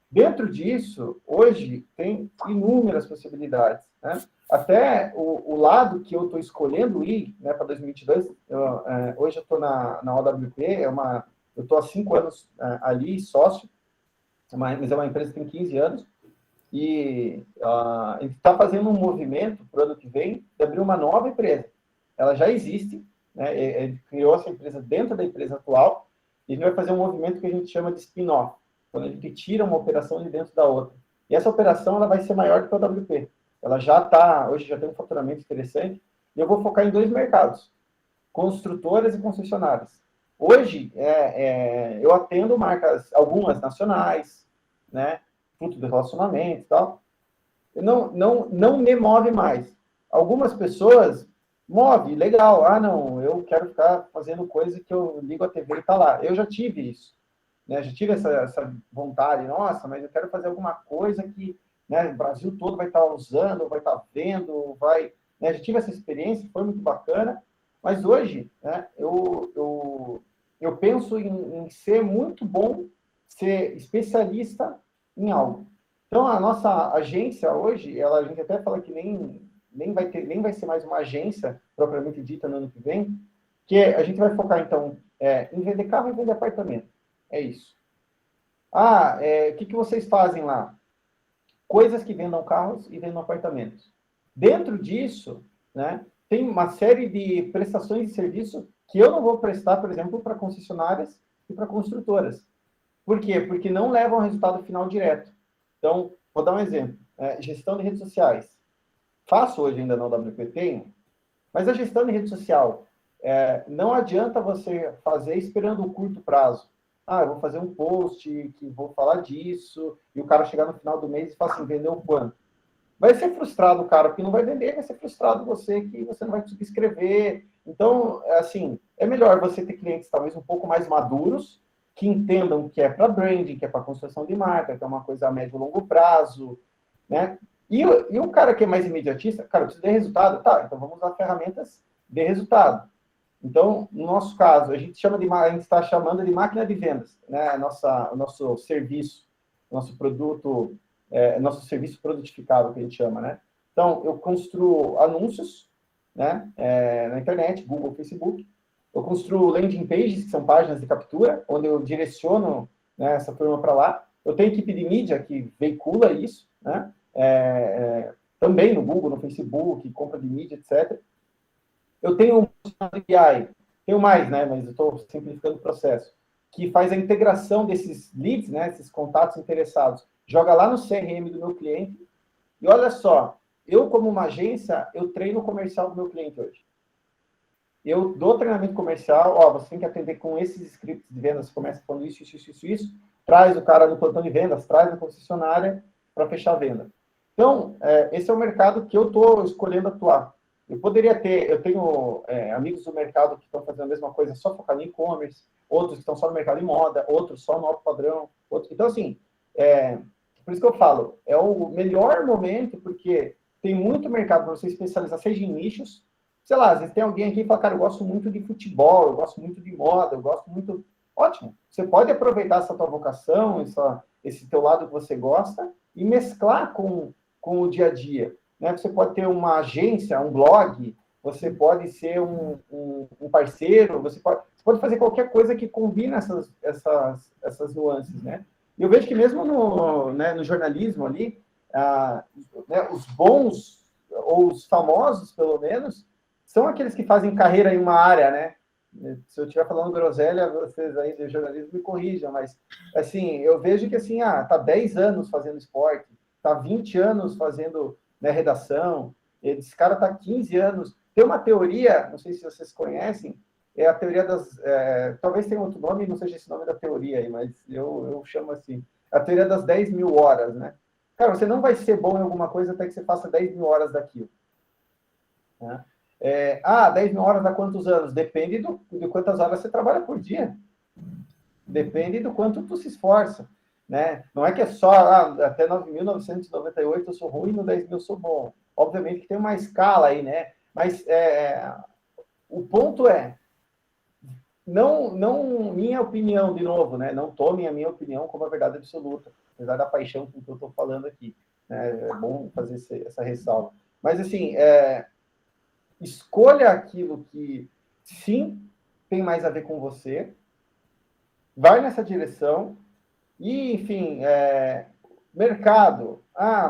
Dentro disso, hoje, tem inúmeras possibilidades, né? Até o lado que eu estou escolhendo ir, né, para 2022, hoje eu estou na OWP, eu estou há 5 anos ali, sócio, mas é uma empresa que tem 15 anos, e a gente está fazendo um movimento para o ano que vem de abrir uma nova empresa. Ela já existe, né? Ele criou essa empresa dentro da empresa atual, e a gente vai fazer um movimento que a gente chama de spin-off, quando a gente tira uma operação de dentro da outra. E essa operação ela vai ser maior do que a WP. Ela hoje já tem um faturamento interessante, e eu vou focar em 2 mercados, construtoras e concessionárias. Hoje, eu atendo marcas, algumas nacionais, né, fruto do relacionamento e tal, não me move mais. Algumas pessoas move, legal, não, eu quero ficar fazendo coisa que eu ligo a TV e tá lá. Eu já tive isso, né? Já tive essa vontade, nossa, mas eu quero fazer alguma coisa que, né, o Brasil todo vai estar usando, vai estar vendo, né? Já tive essa experiência, foi muito bacana, mas hoje, né, eu penso em ser muito bom, ser especialista em algo. Então, a nossa agência hoje, a gente até fala que nem vai ser mais uma agência propriamente dita no ano que vem, que a gente vai focar, então, em vender carro e vender apartamento. É isso. O que vocês fazem lá? Coisas que vendam carros e vendam apartamentos. Dentro disso, né, tem uma série de prestações de serviço que eu não vou prestar, por exemplo, para concessionárias e para construtoras. Por quê? Porque não levam ao resultado final direto. Então, vou dar um exemplo. Gestão de redes sociais. Faço hoje ainda na WP, tenho, mas a gestão de rede social, não adianta você fazer esperando um curto prazo. Eu vou fazer um post que vou falar disso, e o cara chegar no final do mês e falar assim, vendeu quanto? Vai ser frustrado o cara, porque não vai vender, vai ser frustrado você, que você não vai conseguir escrever. Então, assim, é melhor você ter clientes talvez um pouco mais maduros, que entendam que é para branding, que é para construção de marca, que é uma coisa a médio e longo prazo, né? E o cara que é mais imediatista, cara, eu preciso de resultado, tá, então vamos usar ferramentas de resultado. Então, no nosso caso, a gente está chamando de máquina de vendas, né? O nosso serviço, nosso produto, nosso serviço produtificado, que a gente chama, né? Então, eu construo anúncios, né? Na internet, Google, Facebook. Eu construo landing pages, que são páginas de captura, onde eu direciono, né, essa turma para lá. Eu tenho equipe de mídia que veicula isso, né? Também no Google, no Facebook, compra de mídia, etc. Eu tenho um BI, tenho mais, né, mas eu estou simplificando o processo, que faz a integração desses leads, né, esses contatos interessados, joga lá no CRM do meu cliente, e olha só, eu como uma agência, eu treino o comercial do meu cliente hoje. Eu dou treinamento comercial, você tem que atender com esses scripts de vendas, começa falando isso, traz o cara do plantão de vendas, traz a concessionária para fechar a venda. Então, esse é o mercado que eu estou escolhendo atuar. Eu tenho amigos do mercado que estão fazendo a mesma coisa, só focando em e-commerce, outros que estão só no mercado de moda, outros só no alto padrão. Então, assim, por isso que eu falo, é o melhor momento, porque tem muito mercado para você especializar, seja em nichos, sei lá, às vezes tem alguém aqui que fala, cara, eu gosto muito de futebol, eu gosto muito de moda, eu gosto muito... Ótimo, você pode aproveitar essa tua vocação, esse teu lado que você gosta, e mesclar com o dia a dia. Né? Você pode ter uma agência, um blog, você pode ser um parceiro, você pode fazer qualquer coisa que combine essas nuances. Né? E eu vejo que mesmo no jornalismo ali, né, os bons, ou os famosos, pelo menos, são aqueles que fazem carreira em uma área, né? Se eu estiver falando groselha, vocês aí de jornalismo me corrijam, mas, assim, eu vejo que, assim, tá 10 anos fazendo esporte, tá 20 anos fazendo, né, redação, esse cara tá 15 anos. Tem uma teoria, não sei se vocês conhecem, é a teoria das... talvez tenha outro nome, não seja esse nome da teoria aí, mas eu chamo assim, a teoria das 10 mil horas, né? Cara, você não vai ser bom em alguma coisa até que você faça 10 mil horas daquilo. Né? 10 mil horas dá quantos anos? Depende de quantas horas você trabalha por dia. Depende do quanto tu se esforça. Né? Não é que é só até 9.998 eu sou ruim, no 10 mil eu sou bom. Obviamente que tem uma escala aí, né? Mas o ponto é, não minha opinião, de novo, né? Não tomem a minha opinião como a verdade absoluta, apesar da paixão com que eu estou falando aqui. Né? É bom fazer essa ressalva. Mas, assim, escolha aquilo que, sim, tem mais a ver com você, vai nessa direção, e, enfim, mercado.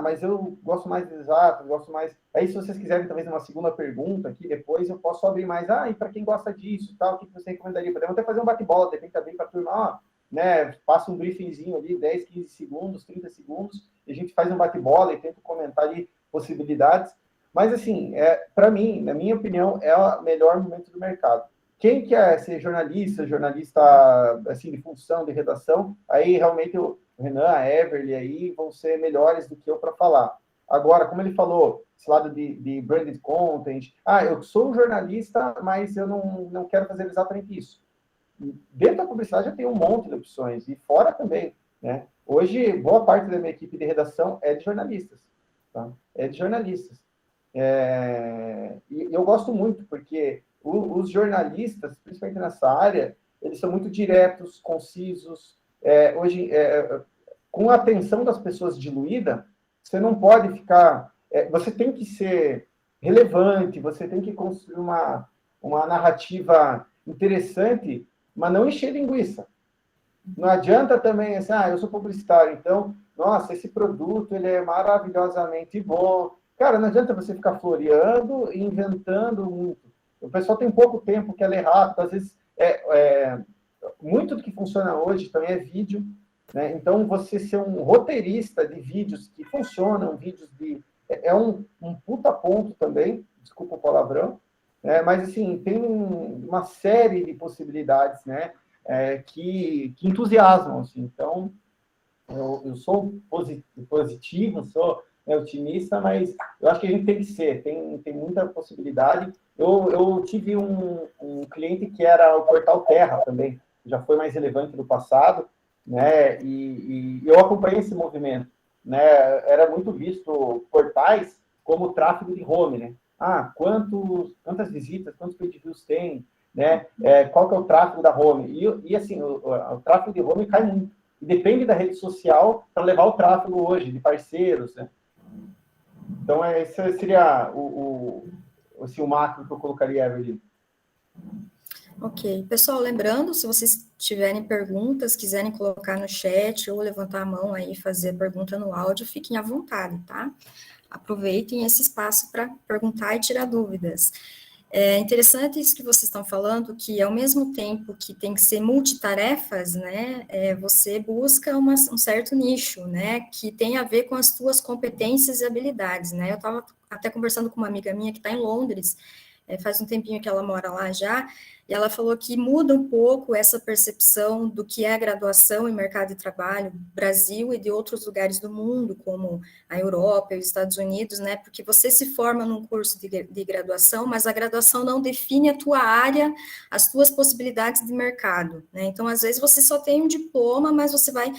Mas eu gosto mais de exato, gosto mais... Aí, se vocês quiserem, talvez, uma segunda pergunta aqui, depois eu posso abrir mais. E para quem gosta disso, tal, o que você recomendaria? Podemos até fazer um bate-bola, de repente, também para a turma, né, passa um briefingzinho ali, 10, 15 segundos, 30 segundos, e a gente faz um bate-bola e tenta comentar ali possibilidades. Mas, assim, para mim, na minha opinião, é o melhor momento do mercado. Quem quer ser jornalista, assim, de função, de redação, aí realmente o Renan, a Everly aí vão ser melhores do que eu para falar. Agora, como ele falou, esse lado de branded content, eu sou um jornalista, mas eu não quero fazer exatamente isso. Dentro da publicidade eu tenho um monte de opções, e fora também, né? Hoje, boa parte da minha equipe de redação é de jornalistas, tá? É de jornalistas. E eu gosto muito, porque os jornalistas, principalmente nessa área, eles são muito diretos, concisos. Hoje, com a atenção das pessoas diluída, você não pode ficar... você tem que ser relevante, você tem que construir uma narrativa interessante, mas não encher linguiça. Não adianta também, assim, eu sou publicitário, então, nossa, esse produto ele é maravilhosamente bom. Cara, não adianta você ficar floreando e inventando muito. O pessoal tem pouco tempo, quer ler rápido, às vezes muito do que funciona hoje também é vídeo, né? Então, você ser um roteirista de vídeos que funcionam, vídeos um puta ponto também, desculpa o palavrão, mas, assim, tem uma série de possibilidades, né, que entusiasmam, assim. Então, eu sou positivo, sou otimista, mas eu acho que a gente tem que ser, tem muita possibilidade. Eu tive um cliente que era o Portal Terra também, já foi mais relevante no passado, né, e eu acompanhei esse movimento, né, era muito visto portais como tráfego de home, né, quantas visitas, quantos page views tem, né, qual que é o tráfego da home, e assim, o tráfego de home cai muito, e depende da rede social para levar o tráfego hoje, de parceiros, né. Então, esse seria o macro que eu colocaria ali. Ok. Pessoal, lembrando, se vocês tiverem perguntas, quiserem colocar no chat ou levantar a mão aí e fazer pergunta no áudio, fiquem à vontade, tá? Aproveitem esse espaço para perguntar e tirar dúvidas. É interessante isso que vocês estão falando, que ao mesmo tempo que tem que ser multitarefas, né, você busca um certo nicho, né, que tem a ver com as suas competências e habilidades, né. Eu estava até conversando com uma amiga minha que está em Londres, faz um tempinho que ela mora lá já, e ela falou que muda um pouco essa percepção do que é a graduação em mercado de trabalho, Brasil e de outros lugares do mundo, como a Europa e os Estados Unidos, né, porque você se forma num curso de graduação, mas a graduação não define a tua área, as tuas possibilidades de mercado, né, então, às vezes, você só tem um diploma, mas você vai,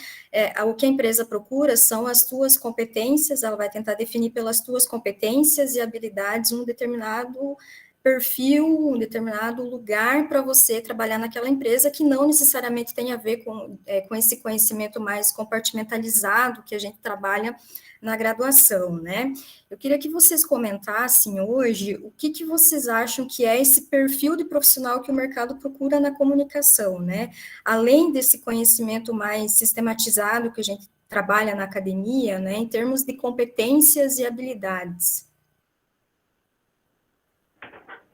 o que a empresa procura são as tuas competências, ela vai tentar definir pelas tuas competências e habilidades um determinado perfil, um determinado lugar para você trabalhar naquela empresa que não necessariamente tem a ver com esse conhecimento mais compartimentalizado que a gente trabalha na graduação, né? Eu queria que vocês comentassem hoje o que vocês acham que é esse perfil de profissional que o mercado procura na comunicação, né? Além desse conhecimento mais sistematizado que a gente trabalha na academia, né, em termos de competências e habilidades.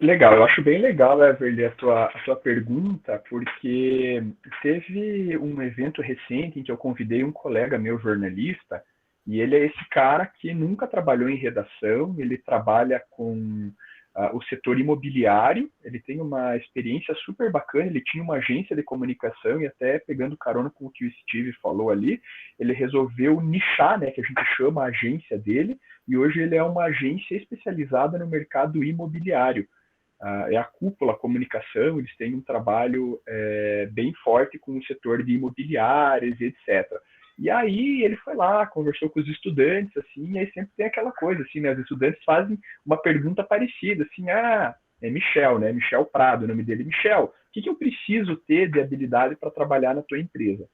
Legal, eu acho bem legal, Everly, a tua pergunta, porque teve um evento recente em que eu convidei um colega meu jornalista, e ele é esse cara que nunca trabalhou em redação, ele trabalha com o setor imobiliário, ele tem uma experiência super bacana, ele tinha uma agência de comunicação e até pegando carona com o que o Steve falou ali, ele resolveu nichar, né, que a gente chama a agência dele, e hoje ele é uma agência especializada no mercado imobiliário. É a Cúpula Comunicação, eles têm um trabalho bem forte com o setor de imobiliários e etc. E aí ele foi lá, conversou com os estudantes, assim, e aí sempre tem aquela coisa, assim, né, os estudantes fazem uma pergunta parecida, assim, é Michel, né, Michel Prado, o nome dele é Michel, o que eu preciso ter de habilidade para trabalhar na tua empresa?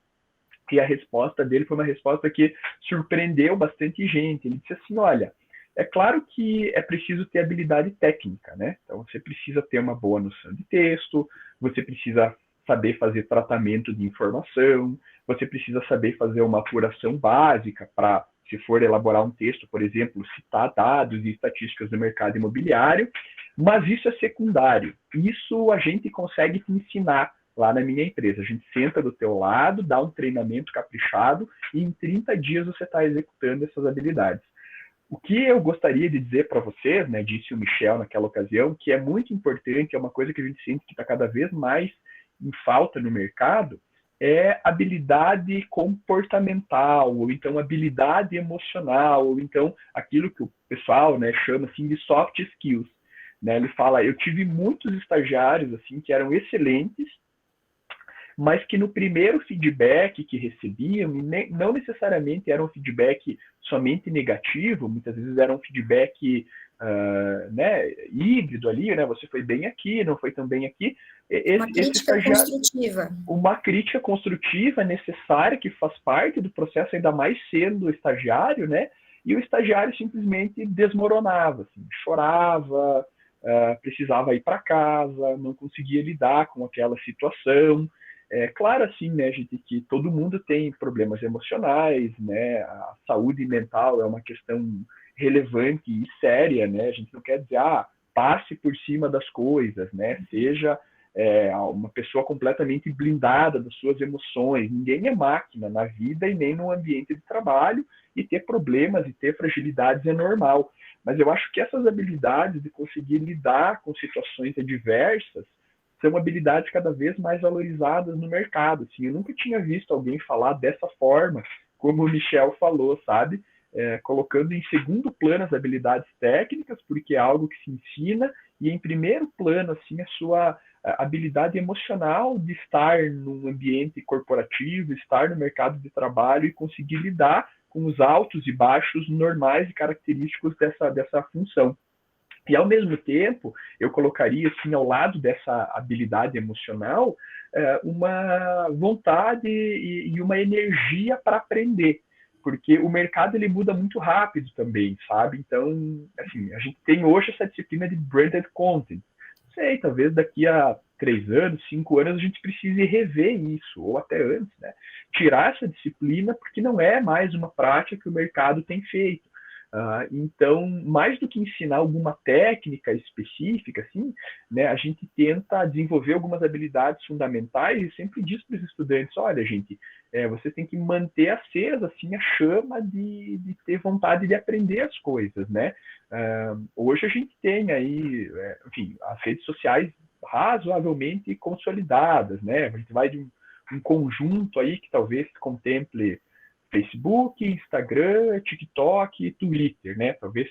E a resposta dele foi uma resposta que surpreendeu bastante gente, ele disse assim, olha, é claro que é preciso ter habilidade técnica, né? Então, você precisa ter uma boa noção de texto, você precisa saber fazer tratamento de informação, você precisa saber fazer uma apuração básica para, se for elaborar um texto, por exemplo, citar dados e estatísticas do mercado imobiliário, mas isso é secundário. Isso a gente consegue te ensinar lá na minha empresa. A gente senta do teu lado, dá um treinamento caprichado e em 30 dias você está executando essas habilidades. O que eu gostaria de dizer para vocês, né, disse o Michel naquela ocasião, que é muito importante, é uma coisa que a gente sente que está cada vez mais em falta no mercado, é habilidade comportamental, ou então habilidade emocional, ou então aquilo que o pessoal, né, chama assim de soft skills. Né? Ele fala, eu tive muitos estagiários assim que eram excelentes, mas que no primeiro feedback que recebiam, não necessariamente era um feedback somente negativo, muitas vezes era um feedback né, híbrido ali, né, você foi bem aqui, não foi tão bem aqui. Uma crítica construtiva. Uma crítica construtiva necessária, que faz parte do processo, ainda mais sendo estagiário, né, e o estagiário simplesmente desmoronava, assim, chorava, precisava ir para casa, não conseguia lidar com aquela situação. É claro, assim, né, gente, que todo mundo tem problemas emocionais, né, a saúde mental é uma questão relevante e séria, né, a gente não quer dizer, passe por cima das coisas, né, seja uma pessoa completamente blindada das suas emoções, ninguém é máquina na vida e nem no ambiente de trabalho, e ter problemas e ter fragilidades é normal, mas eu acho que essas habilidades de conseguir lidar com situações adversas são habilidades cada vez mais valorizadas no mercado. Assim, eu nunca tinha visto alguém falar dessa forma, como o Michel falou, sabe? Colocando em segundo plano as habilidades técnicas, porque é algo que se ensina, e em primeiro plano, assim, a sua habilidade emocional de estar num ambiente corporativo, estar no mercado de trabalho e conseguir lidar com os altos e baixos normais e característicos dessa função. E, ao mesmo tempo, eu colocaria, assim, ao lado dessa habilidade emocional, uma vontade e uma energia para aprender, porque o mercado ele muda muito rápido também, sabe? Então, assim, a gente tem hoje essa disciplina de branded content. Não sei, talvez daqui a 3 anos, 5 anos, a gente precise rever isso, ou até antes, né? Tirar essa disciplina, porque não é mais uma prática que o mercado tem feito. Então, mais do que ensinar alguma técnica específica, assim, né, a gente tenta desenvolver algumas habilidades fundamentais e sempre diz para os estudantes, olha, gente, você tem que manter acesa assim, a chama de ter vontade de aprender as coisas, né? Hoje a gente tem aí, enfim, as redes sociais razoavelmente consolidadas, né? A gente vai de um conjunto aí que talvez contemple Facebook, Instagram, TikTok e Twitter, né? Talvez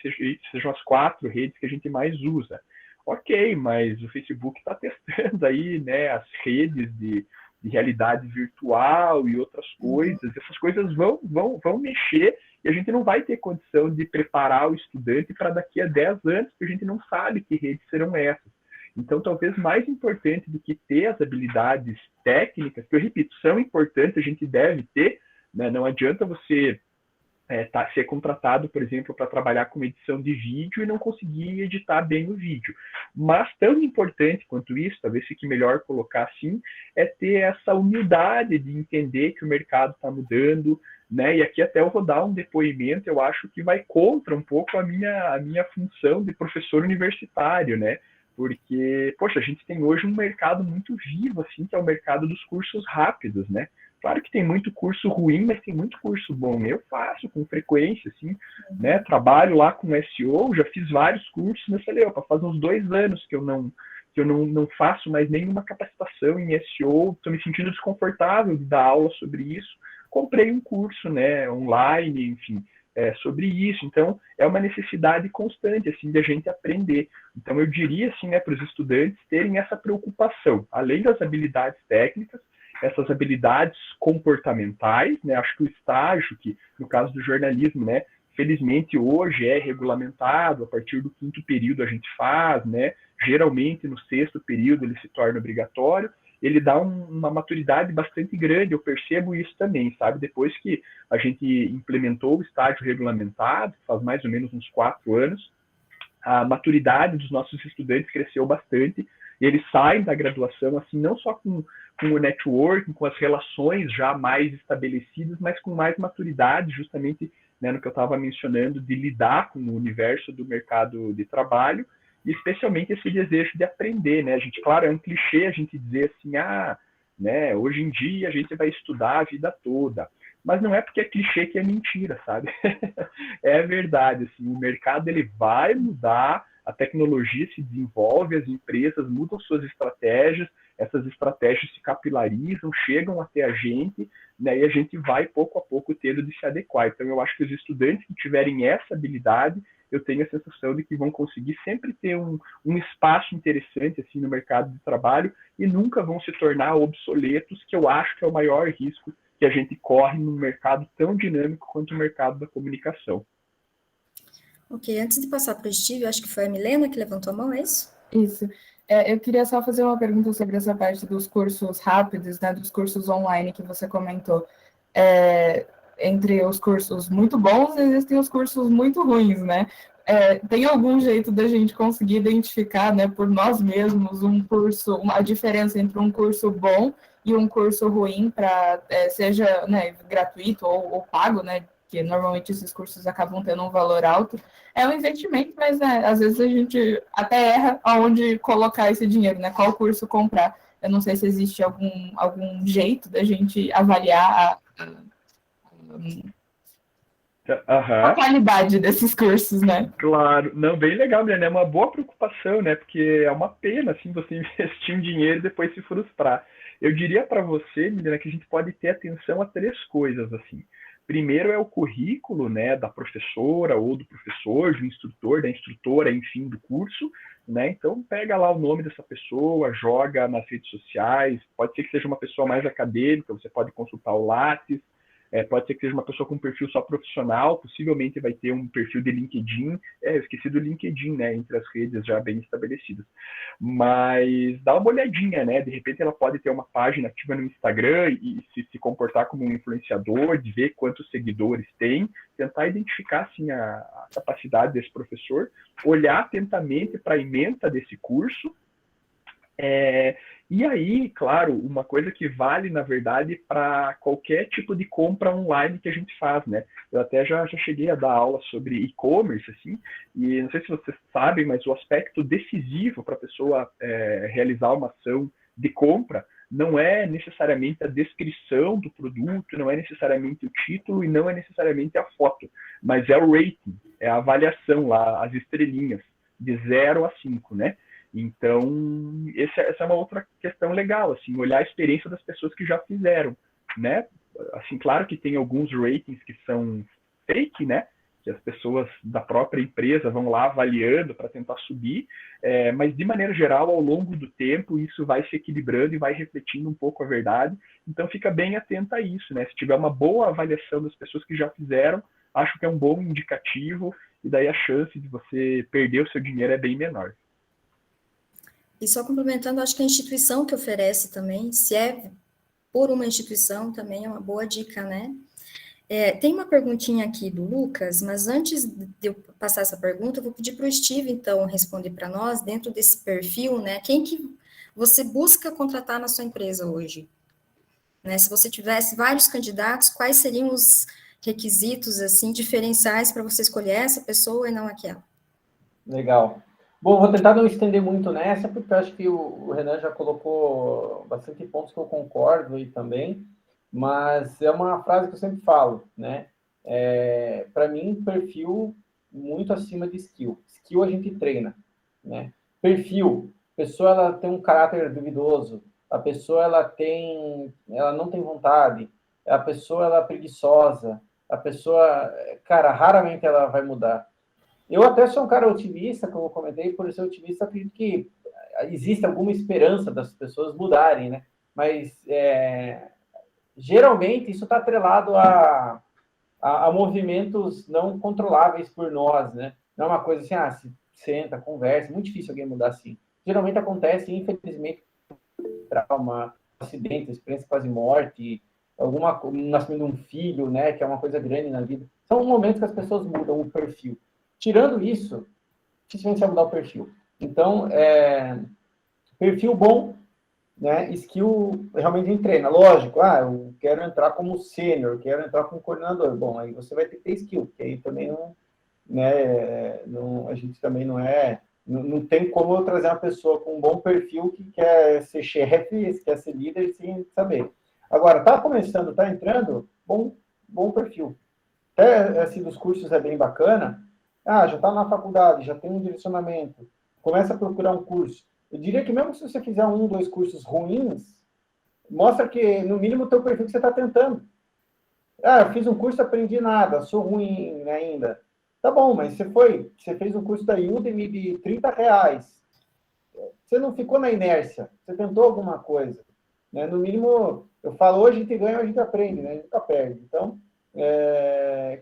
sejam as 4 redes que a gente mais usa. Ok, mas o Facebook está testando aí, né, as redes de realidade virtual e outras coisas. Essas coisas vão mexer e a gente não vai ter condição de preparar o estudante para daqui a 10 anos, porque a gente não sabe que redes serão essas. Então, talvez mais importante do que ter as habilidades técnicas, que eu repito, são importantes, a gente deve ter, né? Não adianta você ser contratado, por exemplo, para trabalhar com edição de vídeo e não conseguir editar bem o vídeo. Mas tão importante quanto isso, talvez fique melhor colocar assim, é ter essa humildade de entender que o mercado está mudando, né? E aqui até eu vou dar um depoimento, eu acho que vai contra um pouco a minha função de professor universitário, né? Porque, poxa, a gente tem hoje um mercado muito vivo, assim, que é o mercado dos cursos rápidos, né? Claro que tem muito curso ruim, mas tem muito curso bom. Eu faço com frequência, assim, né? Trabalho lá com SEO, já fiz vários cursos, mas falei, opa, faz uns 2 anos que eu não faço mais nenhuma capacitação em SEO, estou me sentindo desconfortável de dar aula sobre isso. Comprei um curso, né, online, enfim, sobre isso. Então, é uma necessidade constante, assim, de a gente aprender. Então, eu diria, assim, né, para os estudantes terem essa preocupação, além das habilidades técnicas, essas habilidades comportamentais, né? Acho que o estágio, que no caso do jornalismo, né, felizmente hoje é regulamentado, a partir do 5º período a gente faz, né? Geralmente no 6º período ele se torna obrigatório, ele dá uma maturidade bastante grande, eu percebo isso também, sabe? Depois que a gente implementou o estágio regulamentado, faz mais ou menos uns 4 anos, a maturidade dos nossos estudantes cresceu bastante, e eles saem da graduação, assim, não só com o networking, com as relações já mais estabelecidas, mas com mais maturidade, justamente, né, no que eu estava mencionando, de lidar com o universo do mercado de trabalho, e especialmente esse desejo de aprender, né? A gente, claro, é um clichê a gente dizer assim, né, hoje em dia a gente vai estudar a vida toda, mas não é porque é clichê que é mentira, sabe? É verdade, assim, o mercado ele vai mudar, a tecnologia se desenvolve, as empresas mudam suas estratégias, essas estratégias se capilarizam, chegam até a gente, né, e a gente vai pouco a pouco tendo de se adequar. Então, eu acho que os estudantes que tiverem essa habilidade, eu tenho a sensação de que vão conseguir sempre ter um espaço interessante assim no mercado de trabalho e nunca vão se tornar obsoletos, que eu acho que é o maior risco que a gente corre num mercado tão dinâmico quanto o mercado da comunicação. Ok, antes de passar para o Steve, eu acho que foi a Milena que levantou a mão, é isso? Isso. Eu queria só fazer uma pergunta sobre essa parte dos cursos rápidos, né, dos cursos online que você comentou. Entre os cursos muito bons, existem os cursos muito ruins, né? Tem algum jeito da gente conseguir identificar, né, por nós mesmos, a diferença entre um curso bom e um curso ruim, para seja, né, gratuito ou pago, né? Que normalmente esses cursos acabam tendo um valor alto. É um investimento, mas né, às vezes a gente até erra aonde colocar esse dinheiro, né? Qual curso comprar. Eu não sei se existe algum jeito da gente avaliar a qualidade desses cursos, né? Claro, não, bem legal, né? É uma boa preocupação, né? Porque é uma pena, assim, você investir um dinheiro e depois se frustrar. Eu diria para você, Milena, que a gente pode ter atenção a 3 coisas, assim. Primeiro é o currículo, né, da professora ou do professor, do instrutor, da instrutora, enfim, do curso, né? Então pega lá o nome dessa pessoa, joga nas redes sociais, pode ser que seja uma pessoa mais acadêmica, você pode consultar o Lattes, pode ser que seja uma pessoa com um perfil só profissional, possivelmente vai ter um perfil de LinkedIn, eu esqueci do LinkedIn, né, entre as redes já bem estabelecidas, mas dá uma olhadinha, né, de repente ela pode ter uma página ativa no Instagram e se comportar como um influenciador, de ver quantos seguidores tem, tentar identificar, assim, a capacidade desse professor, olhar atentamente para a ementa desse curso, e aí, claro, uma coisa que vale, na verdade, para qualquer tipo de compra online que a gente faz, né? Eu até já cheguei a dar aula sobre e-commerce, assim, e não sei se vocês sabem, mas o aspecto decisivo para a pessoa realizar uma ação de compra não é necessariamente a descrição do produto, não é necessariamente o título e não é necessariamente a foto, mas é o rating, é a avaliação lá, as estrelinhas, de 0 a 5, né? Então, essa é uma outra questão legal, assim, olhar a experiência das pessoas que já fizeram, né? Assim, claro que tem alguns ratings que são fake, né? Que as pessoas da própria empresa vão lá avaliando para tentar subir, mas de maneira geral, ao longo do tempo, isso vai se equilibrando e vai refletindo um pouco a verdade. Então, fica bem atento a isso, né? Se tiver uma boa avaliação das pessoas que já fizeram, acho que é um bom indicativo e daí a chance de você perder o seu dinheiro é bem menor. E só complementando, acho que a instituição que oferece também, se é por uma instituição, também é uma boa dica, né? Tem uma perguntinha aqui do Lucas, mas antes de eu passar essa pergunta, eu vou pedir para o Steve, então, responder para nós, dentro desse perfil, né, quem que você busca contratar na sua empresa hoje? Né, se você tivesse vários candidatos, quais seriam os requisitos, assim, diferenciais para você escolher essa pessoa e não aquela? Legal. Bom, vou tentar não estender muito nessa, porque eu acho que o Renan já colocou bastante pontos que eu concordo aí também, mas é uma frase que eu sempre falo, né? Para mim, perfil muito acima de skill. Skill a gente treina, né? Perfil, a pessoa ela tem um caráter duvidoso, a pessoa ela não tem vontade, a pessoa ela é preguiçosa, a pessoa, cara, raramente ela vai mudar. Eu até sou um cara otimista, como eu comentei, por ser otimista, acredito que existe alguma esperança das pessoas mudarem, né? Mas geralmente isso está atrelado a movimentos não controláveis por nós, né? Não é uma coisa assim, se senta, conversa, muito difícil alguém mudar assim. Geralmente acontece, infelizmente, trauma, acidente, experiência quase morte, um nascimento de um filho, né? Que é uma coisa grande na vida. São momentos que as pessoas mudam o perfil. Tirando isso, dificilmente vai mudar o perfil. Então, perfil bom, né? Skill realmente em treina. Lógico, eu quero entrar como sênior, quero entrar como coordenador. Bom, aí você vai ter que ter skill, porque aí também não, né, a gente também não tem como eu trazer uma pessoa com um bom perfil que quer ser chefe, quer ser líder sem saber. Agora, tá começando, tá entrando, bom perfil. Até assim, dos cursos é bem bacana. Já está na faculdade, já tem um direcionamento, começa a procurar um curso. Eu diria que mesmo se você fizer 1, 2 cursos ruins, mostra que, no mínimo, o teu perfil que você está tentando. Eu fiz um curso, aprendi nada, sou ruim ainda. Tá bom, mas você fez um curso da Udemy de R$30. Você não ficou na inércia, você tentou alguma coisa. Né? No mínimo, eu falo, hoje a gente ganha, a gente aprende, né? A gente nunca perde. Então,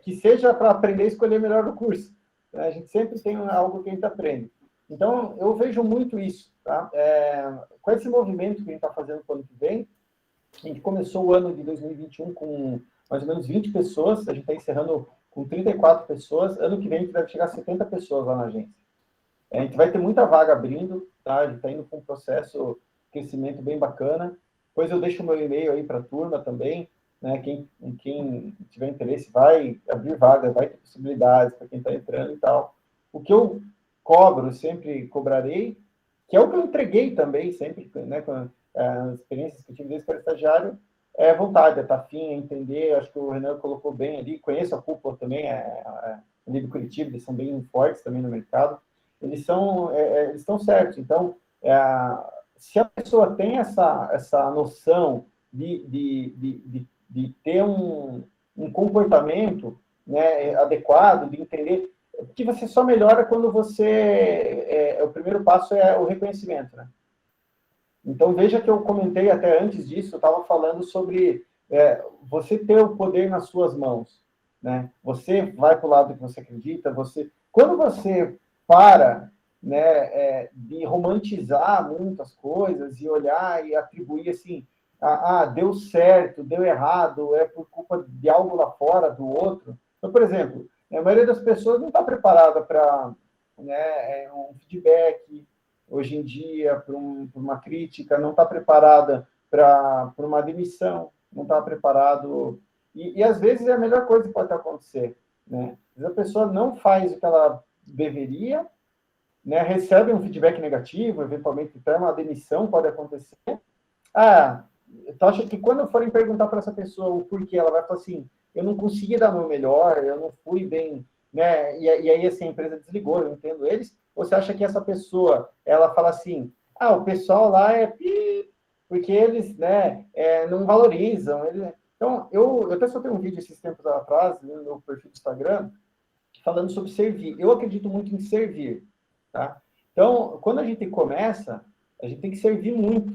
que seja para aprender a escolher melhor o curso. Né? A gente sempre tem algo que a gente aprende. Então, eu vejo muito isso. Tá? Com esse movimento que a gente está fazendo para o ano que vem, a gente começou o ano de 2021 com mais ou menos 20 pessoas, a gente está encerrando com 34 pessoas, ano que vem a gente deve chegar a 70 pessoas lá na agência. A gente vai ter muita vaga abrindo, tá? A gente está indo com um processo de crescimento bem bacana. Depois eu deixo o meu e-mail aí para a turma também, né? Quem tiver interesse vai abrir vaga, vai ter possibilidades para quem está entrando e tal. O que eu cobro, sempre cobrarei, que é o que eu entreguei também, sempre, né? Com as experiências que eu tive desde que era estagiário, é vontade, é estar afim, é entender. Acho que o Renan colocou bem ali. Conheço a Cúpula também, ali do Curitiba, eles são bem fortes também no mercado. Eles estão certos. Então, se a pessoa tem essa noção de ter um comportamento, né, adequado, de entender que você só melhora quando o primeiro passo é o reconhecimento, né? Então, veja que eu comentei até antes disso, eu estava falando sobre você ter o poder nas suas mãos, né? Você vai para o lado que você acredita, quando você para, né, de romantizar muitas coisas e olhar e atribuir assim, deu certo, deu errado, é por culpa de algo lá fora, do outro. Então, por exemplo, a maioria das pessoas não está preparada para, né, um feedback, hoje em dia, para uma crítica, não está preparada para uma demissão, não está preparado. E às vezes é a melhor coisa que pode acontecer. Né? Às vezes a pessoa não faz o que ela deveria, né? Recebe um feedback negativo, eventualmente até uma demissão pode acontecer. Eu acho que quando forem perguntar para essa pessoa o porquê, ela vai falar assim, eu não consegui dar o meu melhor, eu não fui bem, né? E aí assim, a empresa desligou, eu entendo eles. Ou você acha que essa pessoa, ela fala assim, o pessoal lá porque eles, né, não valorizam. Então, eu até só tenho um vídeo esses tempos atrás, no meu perfil do Instagram, falando sobre servir. Eu acredito muito em servir, tá? Então, quando a gente começa, a gente tem que servir muito,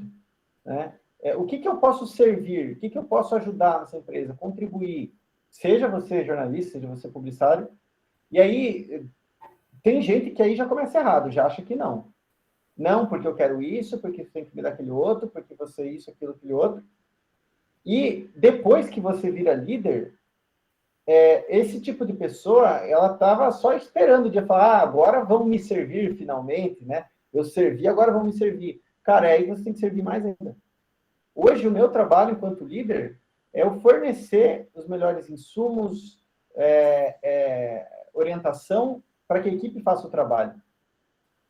né? O que eu posso servir? O que eu posso ajudar nessa empresa? Contribuir. Seja você jornalista, seja você publicitário. E aí, tem gente que aí já começa errado, já acha que não. Não, porque eu quero isso, porque você tem que me dar aquele outro, porque você isso, aquilo, aquele outro. E depois que você vira líder, esse tipo de pessoa, ela estava só esperando o dia falar, agora vão me servir finalmente, né? Eu servi, agora vão me servir. Cara, aí você tem que servir mais ainda. Hoje, o meu trabalho enquanto líder é o fornecer os melhores insumos, orientação para que a equipe faça o trabalho.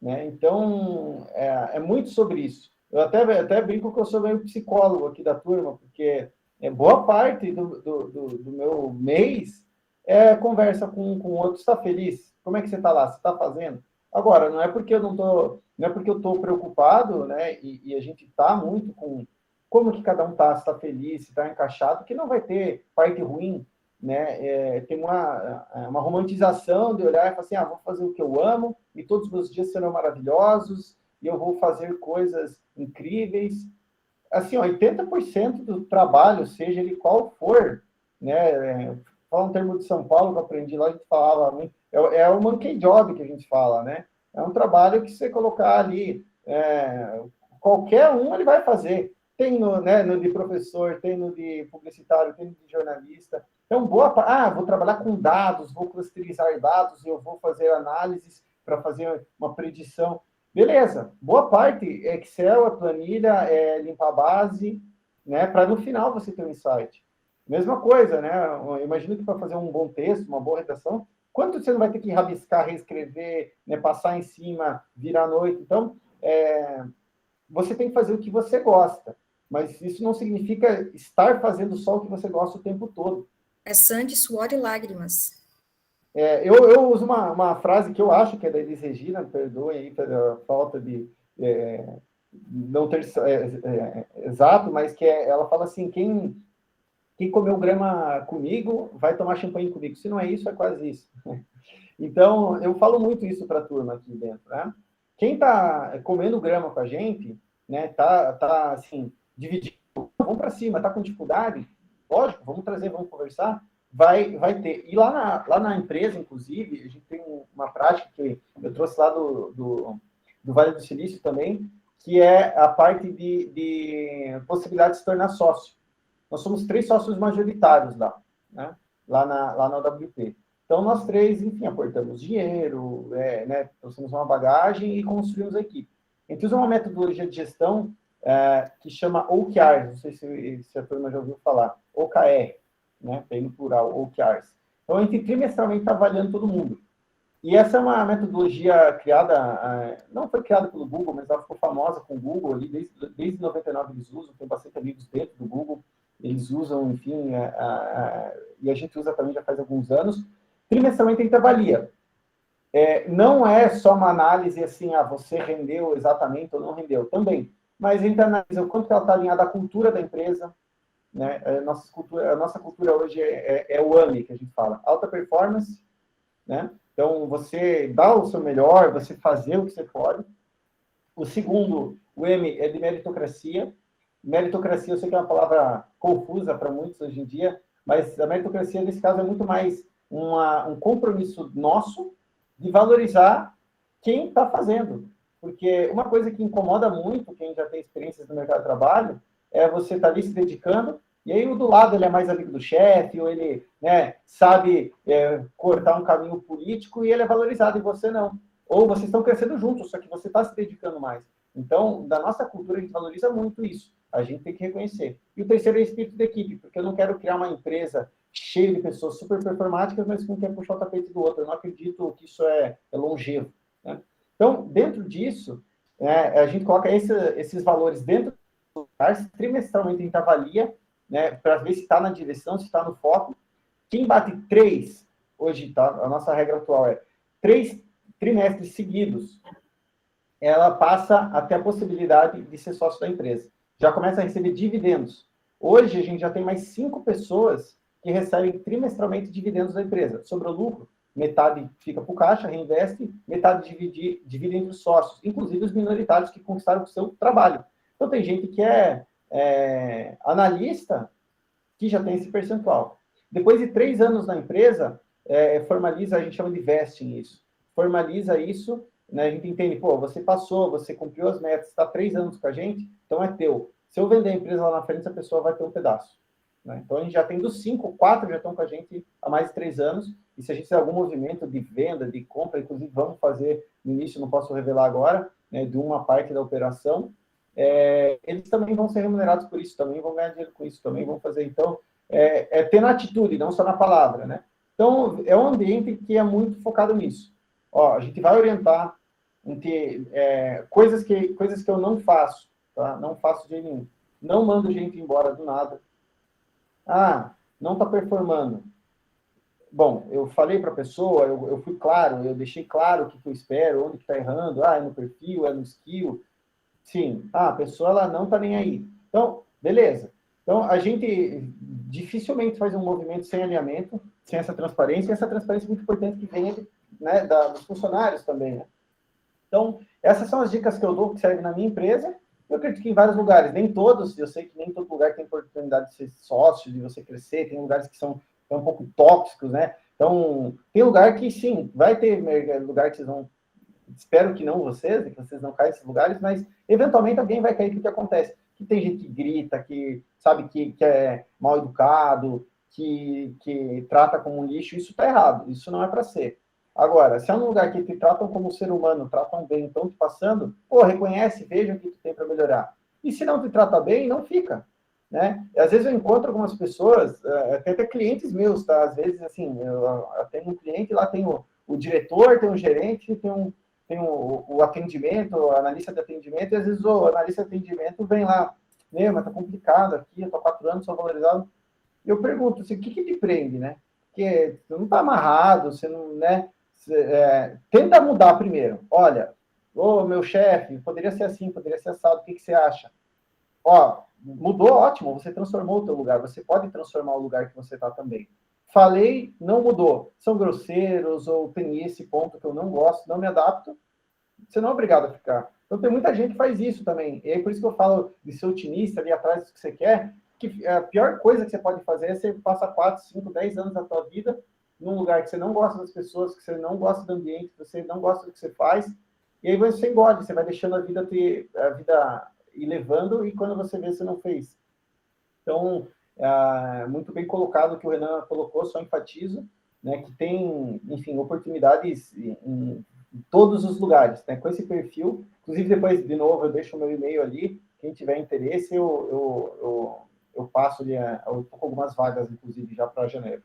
Né? Então, é muito sobre isso. Eu até brinco que eu sou meio psicólogo aqui da turma, porque boa parte do meu mês é conversa com outro. Está feliz? Como é que você está lá? Você está fazendo? Agora, não é porque eu estou preocupado, né? E a gente está muito com como que cada um está, se está feliz, se está encaixado, que não vai ter parte ruim, né? Tem uma romantização de olhar e falar assim, vou fazer o que eu amo e todos os meus dias serão maravilhosos e eu vou fazer coisas incríveis. Assim, 80% do trabalho, seja ele qual for, né? Fala um termo de São Paulo que eu aprendi lá, a gente falava muito, é o monkey job que a gente fala, né? É um trabalho que você colocar ali, qualquer um ele vai fazer. Tem no de professor, tem no de publicitário, tem no de jornalista. Então, vou trabalhar com dados, vou clusterizar dados, eu vou fazer análises para fazer uma predição. Beleza, boa parte é Excel, a planilha, limpar a base, né, para no final você ter um insight. Mesma coisa, né? Eu imagino que para fazer um bom texto, uma boa redação, quanto você não vai ter que rabiscar, reescrever, né, passar em cima, virar à noite? Então, você tem que fazer o que você gosta, mas isso não significa estar fazendo só o que você gosta o tempo todo. É sangue, suor e lágrimas. Eu uso uma frase que eu acho que é da Elis Regina, perdoem aí pela falta de não ter exato, mas que ela fala assim, quem comeu grama comigo vai tomar champanhe comigo. Se não é isso, é quase isso. Então, eu falo muito isso para a turma aqui dentro, né? Quem está comendo grama com a gente, né, tá assim, dividindo, vamos para cima, está com dificuldade, lógico, vamos trazer, vamos conversar, vai ter. E lá na empresa, inclusive, a gente tem uma prática que eu trouxe lá do Vale do Silício também, que é a parte de possibilidade de se tornar sócio. Nós somos 3 sócios majoritários lá, né? Lá na UWP. Então, nós 3, enfim, aportamos dinheiro, né, trouxemos uma bagagem e construímos a equipe. A gente usa uma metodologia de gestão que chama OKRs, não sei se a turma já ouviu falar, OKR, né, tem no plural, OKRs. Então, a gente trimestralmente está avaliando todo mundo. E essa é uma metodologia criada, não foi criada pelo Google, mas ela ficou famosa com o Google, ali, desde 99 eles usam, tem bastante amigos dentro do Google, eles usam, enfim, e a gente usa também já faz alguns anos. Trimestralmente a gente avalia. Não é só uma análise assim, você rendeu exatamente ou não rendeu, também. Mas a gente analisa o quanto que ela está alinhada à cultura da empresa, né? A nossa cultura hoje é o AMI, que a gente fala, alta performance, né? Então, você dá o seu melhor, você fazer o que você pode. O segundo, o M, é de meritocracia. Meritocracia, eu sei que é uma palavra confusa para muitos hoje em dia, mas a meritocracia, nesse caso, é muito mais um compromisso nosso de valorizar quem está fazendo. Porque uma coisa que incomoda muito quem já tem experiências no mercado de trabalho é você estar ali se dedicando, e aí o do lado ele é mais amigo do chefe, ou ele, né, sabe cortar um caminho político e ele é valorizado e você não. Ou vocês estão crescendo juntos, só que você está se dedicando mais. Então, da nossa cultura, a gente valoriza muito isso. A gente tem que reconhecer. E o terceiro é o espírito da equipe, porque eu não quero criar uma empresa cheia de pessoas super performáticas, mas que um quer puxar o tapete do outro. Eu não acredito que isso é longevo, né? Então, dentro disso, a gente coloca esses valores dentro do lugar, trimestralmente a gente avalia, né, para ver se está na direção, se está no foco. Quem bate 3, hoje, tá, a nossa regra atual é 3 trimestres seguidos, ela passa a ter a possibilidade de ser sócio da empresa. Já começa a receber dividendos. Hoje, a gente já tem mais 5 pessoas que recebem trimestralmente dividendos da empresa. Sobre o lucro, metade fica para o caixa, reinveste, metade divide entre os sócios, inclusive os minoritários que conquistaram o seu trabalho. Então, tem gente que é analista que já tem esse percentual. Depois de 3 anos na empresa, formaliza, a gente chama de vesting isso. Formaliza isso, né, a gente entende, você passou, você cumpriu as metas, está 3 anos com a gente, então é teu. Se eu vender a empresa lá na frente, essa pessoa vai ter um pedaço. né? Então, a gente já tem dos 5, 4 já estão com a gente há mais de 3 anos, e se a gente fizer algum movimento de venda, de compra, inclusive vamos fazer no início, não posso revelar agora, né, de uma parte da operação, eles também vão ser remunerados por isso, também vão ganhar dinheiro com isso, também vão fazer. Então, ter na atitude, não só na palavra, né? Então, é um ambiente que é muito focado nisso. Ó, a gente vai orientar em ter coisas que eu não faço, tá? Não faço de nenhum. Não mando gente embora do nada. Ah, não está performando. Bom, eu falei para a pessoa, eu fui claro, eu deixei claro o que eu espero, onde que está errando, é no perfil, é no skill. Sim, a pessoa ela não está nem aí. Então, beleza. Então, a gente dificilmente faz um movimento sem alinhamento, sem essa transparência, e essa transparência é muito importante que venha, né, dos funcionários também, né? Então, essas são as dicas que eu dou, que servem na minha empresa. Eu acredito que em vários lugares, nem todos, eu sei que nem todo lugar tem oportunidade de ser sócio, de você crescer, tem lugares que são um pouco tóxicos, né? Então, tem lugar que, sim, vai ter lugar que vocês vão... Espero que não vocês, que vocês não caem nesses lugares, mas eventualmente alguém vai cair. O que acontece? Que tem gente que grita, que sabe que é mal educado, que trata como um lixo. Isso está errado, isso não é para ser. Agora, se é um lugar que te tratam como ser humano, tratam bem, estão te passando, reconhece, veja o que tu tem para melhorar. E se não te trata bem, não fica, né? E, às vezes eu encontro algumas pessoas, até clientes meus, tá? Às vezes, assim, eu tenho um cliente, lá tem o diretor, tem o gerente, tem o atendimento, o analista de atendimento, e às vezes o analista de atendimento vem lá, mas tá complicado aqui, eu estou 4 anos, sou valorizado. E eu pergunto, assim, o que te prende, né? Porque você não está amarrado, você não, né? Tenta mudar primeiro. Olha, meu chefe, poderia ser assim, poderia ser assado, o que você acha? Mudou, ótimo, você transformou o teu lugar, você pode transformar o lugar que você está também. Falei, não mudou. São grosseiros, ou tem esse ponto que eu não gosto, não me adapto. Você não é obrigado a ficar. Então, tem muita gente que faz isso também. E aí, por isso que eu falo de ser otimista, ali atrás do que você quer, que a pior coisa que você pode fazer é você passar 4, 5, 10 anos da tua vida num lugar que você não gosta das pessoas, que você não gosta do ambiente, que você não gosta do que você faz, e aí você engorde, você vai deixando a vida ir levando, e quando você vê, você não fez. Então, muito bem colocado o que o Renan colocou, só enfatizo, né, que tem, enfim, oportunidades em todos os lugares, né, com esse perfil. Inclusive, depois, de novo, eu deixo o meu e-mail ali, quem tiver interesse, eu passo ali, eu tô com algumas vagas, inclusive, já para janeiro.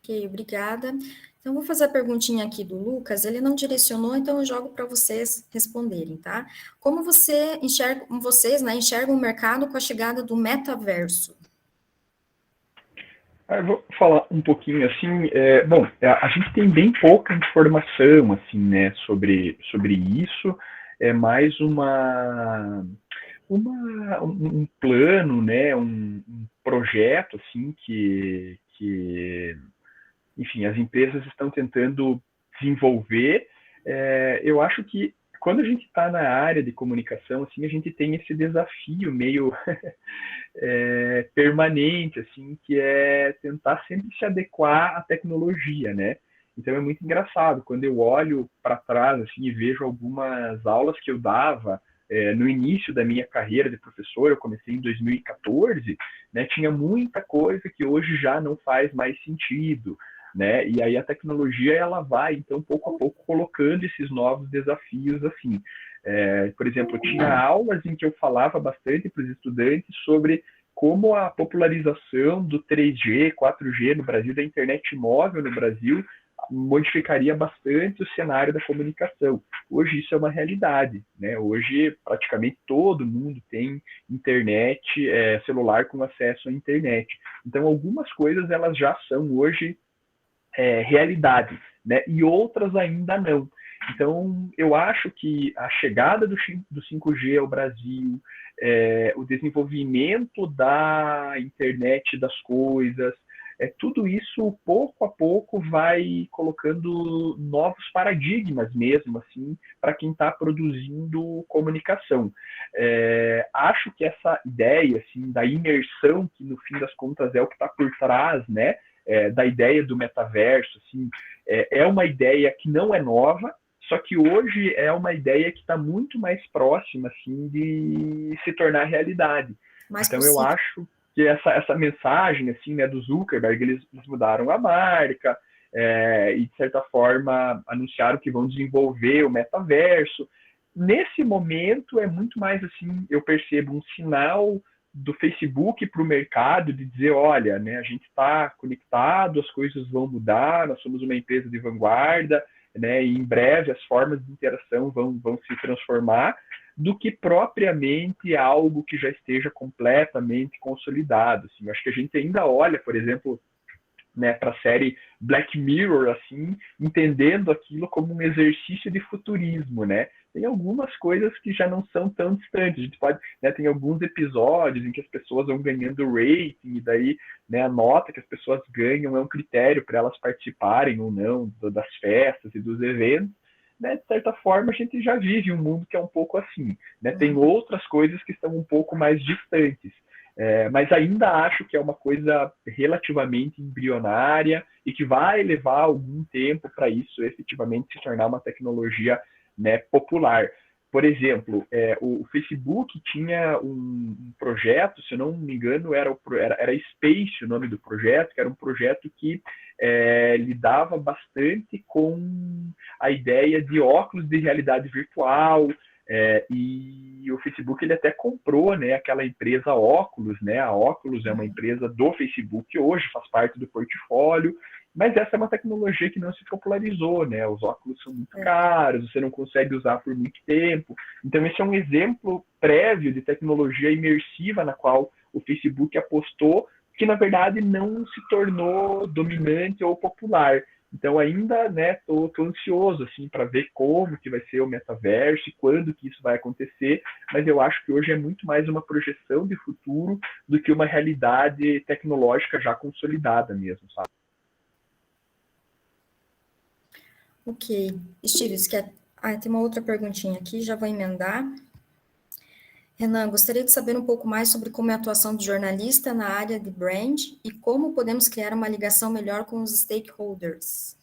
Ok, obrigada. Então, vou fazer a perguntinha aqui do Lucas, ele não direcionou, então eu jogo para vocês responderem, tá? Como vocês, né, enxergam o mercado com a chegada do metaverso? Eu vou falar um pouquinho assim, a gente tem bem pouca informação assim, né, sobre isso, é mais um plano, né, um projeto assim que enfim, as empresas estão tentando desenvolver. Eu acho que quando a gente está na área de comunicação, assim, a gente tem esse desafio meio permanente, assim, que é tentar sempre se adequar à tecnologia, né? Então é muito engraçado quando eu olho para trás assim e vejo algumas aulas que eu dava no início da minha carreira de professor. Eu comecei em 2014, né? Tinha muita coisa que hoje já não faz mais sentido, né? E aí a tecnologia ela vai, então, pouco a pouco colocando esses novos desafios assim. Por exemplo, tinha aulas em que eu falava bastante para os estudantes sobre como a popularização do 3G, 4G no Brasil, da internet móvel no Brasil, modificaria bastante o cenário da comunicação. Hoje isso é uma realidade, né? Hoje praticamente todo mundo tem internet, celular com acesso à internet. Então algumas coisas elas já são hoje realidade, né? E outras ainda não. Então, eu acho que a chegada do 5G ao Brasil, o desenvolvimento da internet das coisas, tudo isso, pouco a pouco, vai colocando novos paradigmas mesmo, assim, para quem está produzindo comunicação. Acho que essa ideia, assim, da imersão, que no fim das contas é o que está por trás, né, da ideia do metaverso, assim, é uma ideia que não é nova, só que hoje é uma ideia que está muito mais próxima assim, de se tornar realidade. Mais Então, eu possível. acho que essa mensagem, assim, né, do Zuckerberg, eles mudaram a marca, e, de certa forma, anunciaram que vão desenvolver o metaverso. Nesse momento, é muito mais, assim, eu percebo um sinal do Facebook para o mercado de dizer, olha, né, a gente está conectado, as coisas vão mudar, nós somos uma empresa de vanguarda, né, e em breve as formas de interação vão se transformar, do que propriamente algo que já esteja completamente consolidado. Assim. Eu acho que a gente ainda olha, por exemplo, né, para a série Black Mirror, assim, entendendo aquilo como um exercício de futurismo, né? Tem algumas coisas que já não são tão distantes. A gente pode, né, tem alguns episódios em que as pessoas vão ganhando rating e daí, né, a nota que as pessoas ganham é um critério para elas participarem ou não das festas e dos eventos. Né, de certa forma, a gente já vive um mundo que é um pouco assim. Né? Tem outras coisas que estão um pouco mais distantes. Mas ainda acho que é uma coisa relativamente embrionária e que vai levar algum tempo para isso efetivamente se tornar uma tecnologia, né, popular. Por exemplo, o Facebook tinha um projeto, se eu não me engano, era Space o nome do projeto, que era um projeto que lidava bastante com a ideia de óculos de realidade virtual, e o Facebook ele até comprou, né, aquela empresa Oculus, né? A Oculus é uma empresa do Facebook hoje, faz parte do portfólio, mas essa é uma tecnologia que não se popularizou, né? Os óculos são muito caros, você não consegue usar por muito tempo. Então esse é um exemplo prévio de tecnologia imersiva na qual o Facebook apostou, que na verdade não se tornou dominante ou popular. Então ainda, né, tô ansioso assim para ver como que vai ser o metaverso e quando que isso vai acontecer, mas eu acho que hoje é muito mais uma projeção de futuro do que uma realidade tecnológica já consolidada mesmo, sabe? Ok. Steve, tem uma outra perguntinha aqui, já vou emendar. Renan, gostaria de saber um pouco mais sobre como é a atuação do jornalista na área de brand e como podemos criar uma ligação melhor com os stakeholders.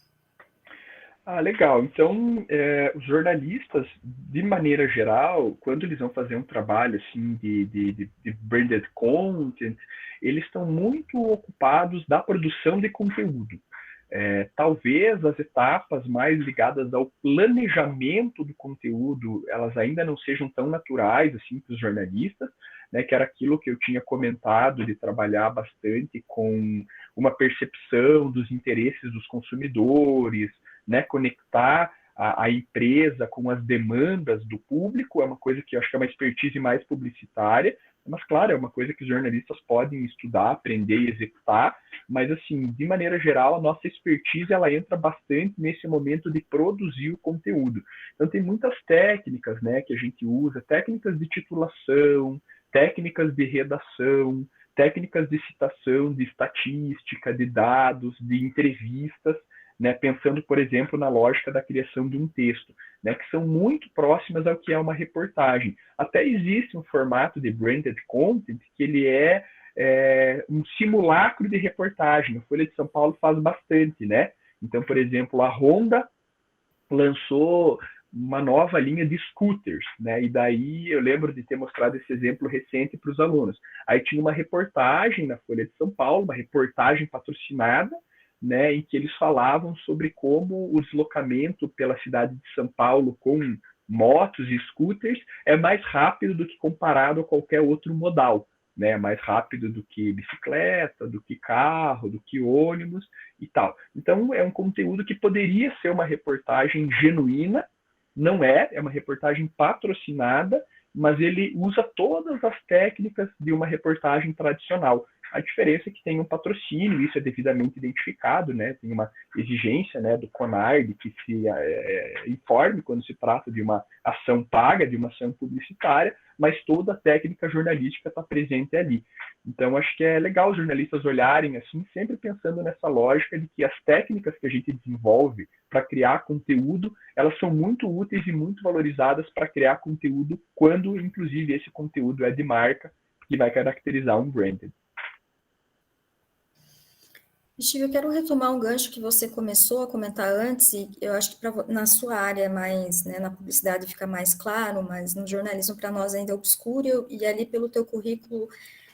Legal. Então, os jornalistas, de maneira geral, quando eles vão fazer um trabalho assim de branded content, eles estão muito ocupados da produção de conteúdo. Talvez as etapas mais ligadas ao planejamento do conteúdo, elas ainda não sejam tão naturais assim para os jornalistas, né, que era aquilo que eu tinha comentado de trabalhar bastante com uma percepção dos interesses dos consumidores, né, conectar a empresa com as demandas do público, é uma coisa que eu acho que é uma expertise mais publicitária, mas, claro, é uma coisa que os jornalistas podem estudar, aprender e executar, mas, assim, de maneira geral, a nossa expertise, ela entra bastante nesse momento de produzir o conteúdo. Então, tem muitas técnicas, né, que a gente usa, técnicas de titulação, técnicas de redação, técnicas de citação, de estatística, de dados, de entrevistas, né, pensando, por exemplo, na lógica da criação de um texto, né, que são muito próximas ao que é uma reportagem. Até existe um formato de branded content que ele é um simulacro de reportagem. A Folha de São Paulo faz bastante, né? Então, por exemplo, a Honda lançou uma nova linha de scooters, né? E daí eu lembro de ter mostrado esse exemplo recente para os alunos. Aí tinha uma reportagem na Folha de São Paulo, uma reportagem patrocinada, né, em que eles falavam sobre como o deslocamento pela cidade de São Paulo com motos e scooters é mais rápido do que comparado a qualquer outro modal, né, mais rápido do que bicicleta, do que carro, do que ônibus e tal. Então é um conteúdo que poderia ser uma reportagem genuína, não é uma reportagem patrocinada, mas ele usa todas as técnicas de uma reportagem tradicional. A diferença é que tem um patrocínio, isso é devidamente identificado, né? Tem uma exigência, né, do CONAR de que se informe quando se trata de uma ação paga, de uma ação publicitária, mas toda a técnica jornalística está presente ali. Então, acho que é legal os jornalistas olharem assim, sempre pensando nessa lógica de que as técnicas que a gente desenvolve para criar conteúdo, elas são muito úteis e muito valorizadas para criar conteúdo quando, inclusive, esse conteúdo é de marca, que vai caracterizar um branded. Steve, eu quero retomar um gancho que você começou a comentar antes, e eu acho que na sua área mais, né, na publicidade fica mais claro, mas no jornalismo para nós ainda é obscuro, e ali pelo teu currículo,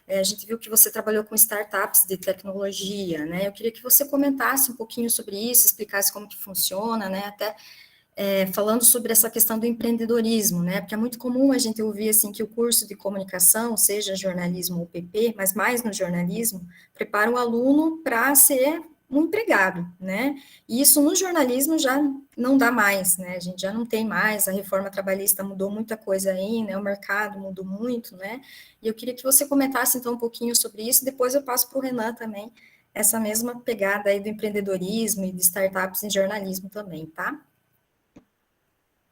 a gente viu que você trabalhou com startups de tecnologia, né? Eu queria que você comentasse um pouquinho sobre isso, explicasse como que funciona, né? Até falando sobre essa questão do empreendedorismo, né? Porque é muito comum a gente ouvir assim que o curso de comunicação, seja jornalismo ou PP, mas mais no jornalismo, prepara o aluno para ser um empregado, né? E isso no jornalismo já não dá mais, né? A gente já não tem mais, a reforma trabalhista mudou muita coisa aí, né? O mercado mudou muito, né? E eu queria que você comentasse então um pouquinho sobre isso, depois eu passo para o Renan também, essa mesma pegada aí do empreendedorismo e de startups em jornalismo também, tá?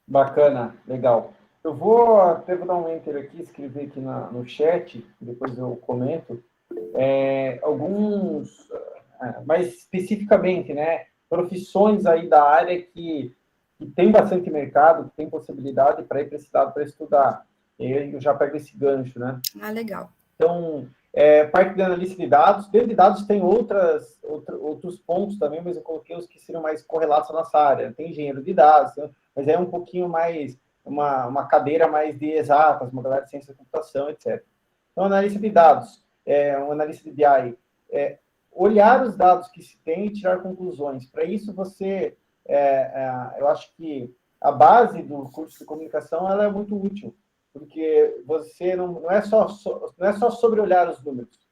Bacana, legal. Eu vou até dar um enter aqui, escrever aqui no chat, depois eu comento, alguns, mais especificamente, né, profissões aí da área que tem bastante mercado, que tem possibilidade para ir para esse lado para estudar. Eu já pego esse gancho, né? Ah, legal. Então, parte de analista de dados. Dentro de dados tem outros pontos também, mas eu coloquei os que seriam mais correlatos à nossa área. Tem engenheiro de dados, mas é um pouquinho mais, uma cadeira mais de exatas, uma galera de ciência da computação, etc. Então, analista de dados, um analista de BI, olhar os dados que se tem e tirar conclusões. Para isso, eu acho que a base do curso de comunicação ela é muito útil, porque você não é só sobre olhar os números,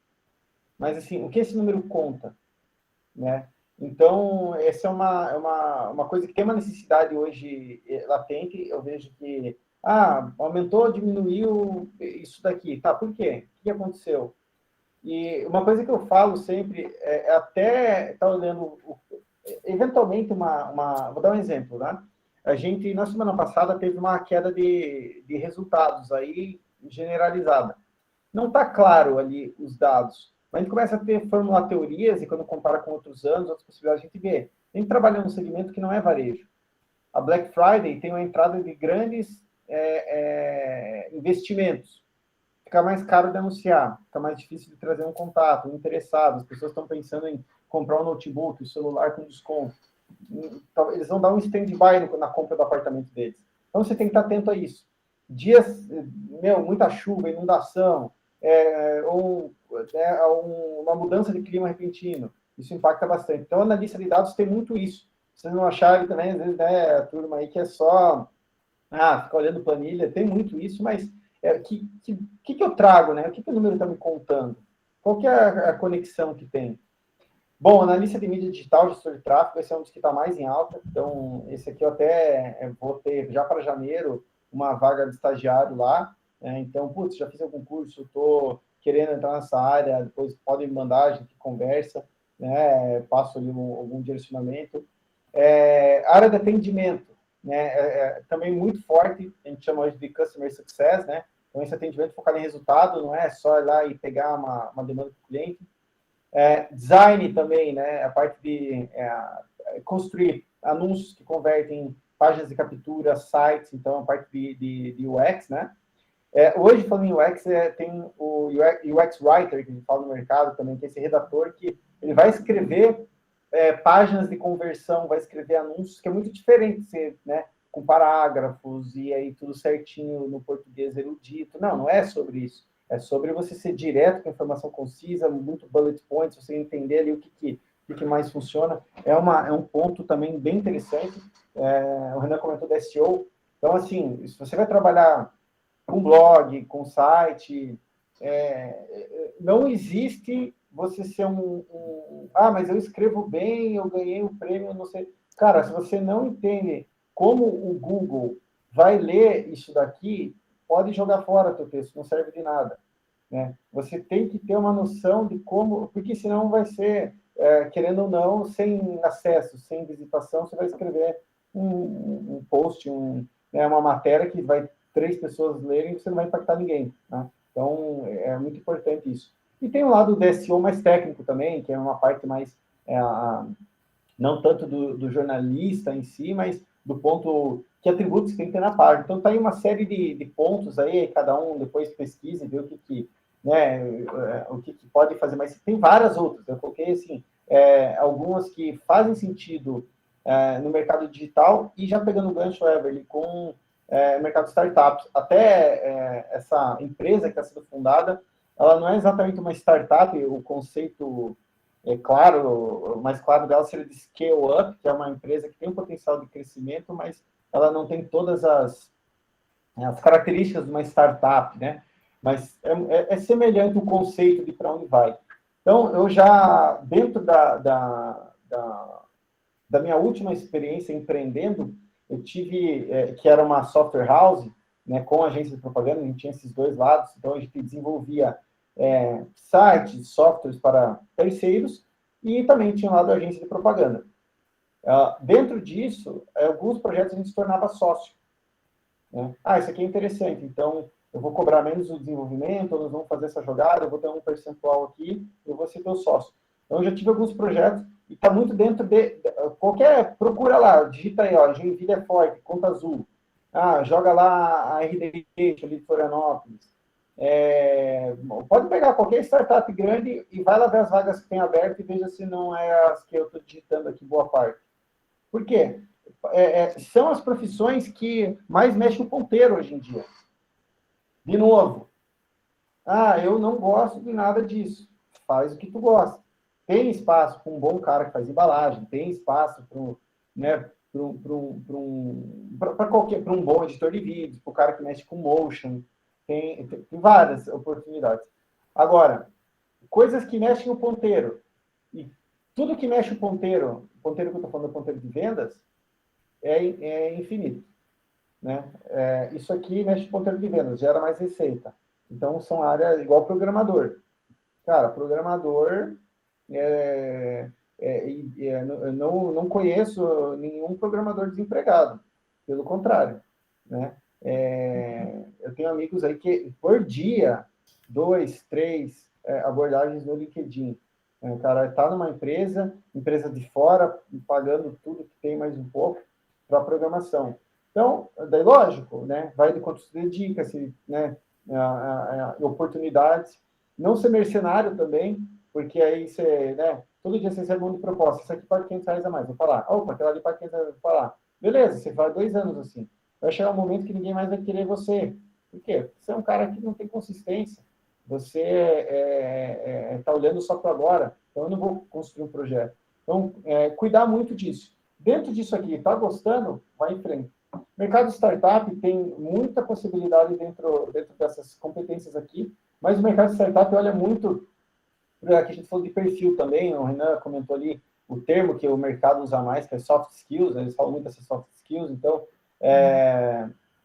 mas assim, o que esse número conta, né? Então, essa é uma coisa que tem uma necessidade hoje latente. Eu vejo que, aumentou, diminuiu isso daqui. Tá, por quê? O que aconteceu? E uma coisa que eu falo sempre é até estar olhando, eventualmente, vou dar um exemplo, né? Na semana passada, teve uma queda de resultados aí generalizada. Não está claro ali os dados, mas a gente começa a formular teorias e quando compara com outros anos, outras possibilidades, a gente vê. A gente trabalha num segmento que não é varejo. A Black Friday tem uma entrada de grandes investimentos. Fica mais caro de anunciar, fica mais difícil de trazer um contato, um interessado. As pessoas estão pensando em comprar um notebook, um celular com desconto. Então, eles vão dar um stand-by na compra do apartamento deles. Então, você tem que estar atento a isso. Dias, muita chuva, inundação, ou uma mudança de clima repentino. Isso impacta bastante. Então, a analista de dados tem muito isso. Vocês não acharem também, às vezes, né, a turma aí que é só ficar olhando planilha, tem muito isso, mas que eu trago, né? O que o número está me contando? Qual que é a conexão que tem? Bom, analista de mídia digital, gestor de tráfego, esse é um dos que está mais em alta. Então, esse aqui eu até vou ter, já para janeiro, uma vaga de estagiário lá. Então, já fiz algum curso, estou querendo entrar nessa área, depois podem me mandar, a gente conversa, né? Passo ali algum direcionamento. Área de atendimento, né? Também muito forte, a gente chama hoje de Customer Success, né? Então, esse atendimento focado em resultado, não é só ir lá e pegar uma demanda do cliente. Design também, né? A parte de construir anúncios que convertem em páginas de captura, sites, então a parte de UX, né? Hoje, falando em UX, tem o UX Writer, que a gente fala no mercado também, que é esse redator que ele vai escrever páginas de conversão, vai escrever anúncios, que é muito diferente, né? Com parágrafos e aí tudo certinho no português erudito. Não é sobre isso. É sobre você ser direto com a informação concisa, muito bullet points, você entender ali o que mais funciona. É um ponto também bem interessante. O Renan comentou da SEO. Então, assim, se você vai trabalhar com blog, com site, não existe você ser mas eu escrevo bem, eu ganhei o prêmio, não sei. Cara, se você não entende como o Google vai ler isso daqui, pode jogar fora o teu texto, não serve de nada. Né? Você tem que ter uma noção de como, porque senão vai ser, querendo ou não, sem acesso, sem visitação, você vai escrever um post, uma matéria que vai 3 pessoas lerem e você não vai impactar ninguém. Né? Então, é muito importante isso. E tem o lado do SEO mais técnico também, que é uma parte mais, não tanto do jornalista em si, mas do ponto, que atributos tem que ter na página. Então, tá aí uma série de pontos aí, cada um depois pesquisa e vê o que pode fazer, mas tem várias outras. Eu coloquei, assim, algumas que fazem sentido no mercado digital, e já pegando o gancho, Everly, com o mercado de startups. Até essa empresa que está sendo fundada, ela não é exatamente uma startup, o conceito mais claro dela seria de scale up, que é uma empresa que tem um potencial de crescimento, mas ela não tem todas as características de uma startup, né? Mas é semelhante o conceito de para onde vai. Então, eu já, dentro da minha última experiência empreendendo, eu tive, que era uma software house, né, com agência de propaganda, a gente tinha esses dois lados, então a gente desenvolvia sites, softwares para terceiros, e também tinha o lado da agência de propaganda. Dentro disso, alguns projetos a gente se tornava sócio. Né? Isso aqui é interessante, então eu vou cobrar menos o desenvolvimento, nós vamos fazer essa jogada, eu vou ter um percentual aqui, eu vou ser teu sócio. Então, eu já tive alguns projetos, e está muito dentro de qualquer, procura lá, digita aí, ó, Joinville é forte, Conta Azul, joga lá a RD ali de Florianópolis. Pode pegar qualquer startup grande e vai lá ver as vagas que tem aberto e veja se não é as que eu estou digitando aqui, boa parte. Por quê? São as profissões que mais mexem o ponteiro hoje em dia. De novo, eu não gosto de nada disso. Faz o que tu gosta. Tem espaço para um bom cara que faz embalagem, tem espaço para um bom editor de vídeos, para o cara que mexe com motion, tem várias oportunidades. Agora, coisas que mexem o ponteiro, e tudo que mexe o ponteiro que eu estou falando, o ponteiro de vendas, é infinito. Né? Isso aqui mexe o ponteiro de vendas, gera mais receita. Então, são áreas igual programador. Cara, programador, eu não conheço nenhum programador desempregado. Pelo contrário. Né? Eu tenho amigos aí que, por dia, 2, 3 abordagens no LinkedIn. O cara está numa empresa de fora, pagando tudo que tem mais um pouco para programação. Então, daí lógico, né? Vai de quanto você dedica, né? Oportunidades. Não ser mercenário também, porque aí você, né? Todo dia você recebe um monte de proposta. Isso aqui paga R$500 a mais, vou falar. Opa, aquela ali paga R$500, vou falar. Beleza, você faz 2 anos assim. Vai chegar um momento que ninguém mais vai querer você. Por quê? Você é um cara que não tem consistência. Você está olhando só para agora. Então, eu não vou construir um projeto. Então, cuidar muito disso. Dentro disso aqui, está gostando? Vai em frente. Mercado startup tem muita possibilidade dentro dessas competências aqui, mas o mercado startup olha muito, aqui a gente falou de perfil também, o Renan comentou ali o termo que o mercado usa mais, que é soft skills, eles falam muito dessas soft skills, então,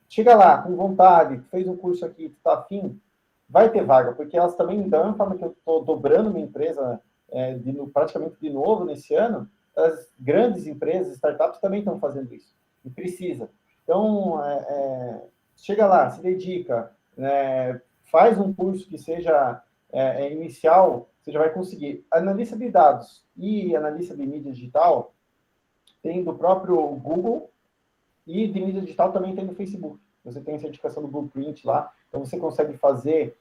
chega lá, com vontade, fez um curso aqui, tu tá afim, vai ter vaga, porque elas também dão, forma que eu estou dobrando minha empresa praticamente de novo nesse ano, as grandes empresas, startups também estão fazendo isso, e precisa. Então, chega lá, se dedica, faz um curso que seja inicial, você já vai conseguir. Analista de dados e analista de mídia digital tem do próprio Google, e de mídia digital também tem no Facebook. Você tem a certificação do Blueprint lá, então você consegue fazer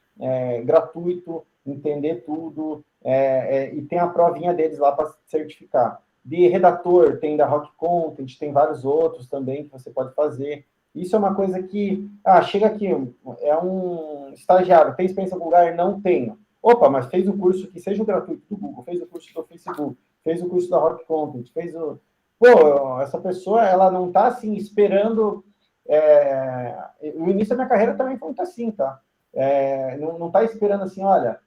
gratuito, entender tudo, e tem a provinha deles lá para certificar. De redator, tem da Rock Content, tem vários outros também que você pode fazer. Isso é uma coisa que, chega aqui, é um estagiário, tem experiência em algum lugar? Não tenho. Opa, mas fez o curso que seja o gratuito do Google, fez o curso do Facebook, fez o curso da Rock Content, fez o... Pô, essa pessoa, ela não está assim, esperando... O início da minha carreira também foi muito assim, tá? Não está esperando assim, olha...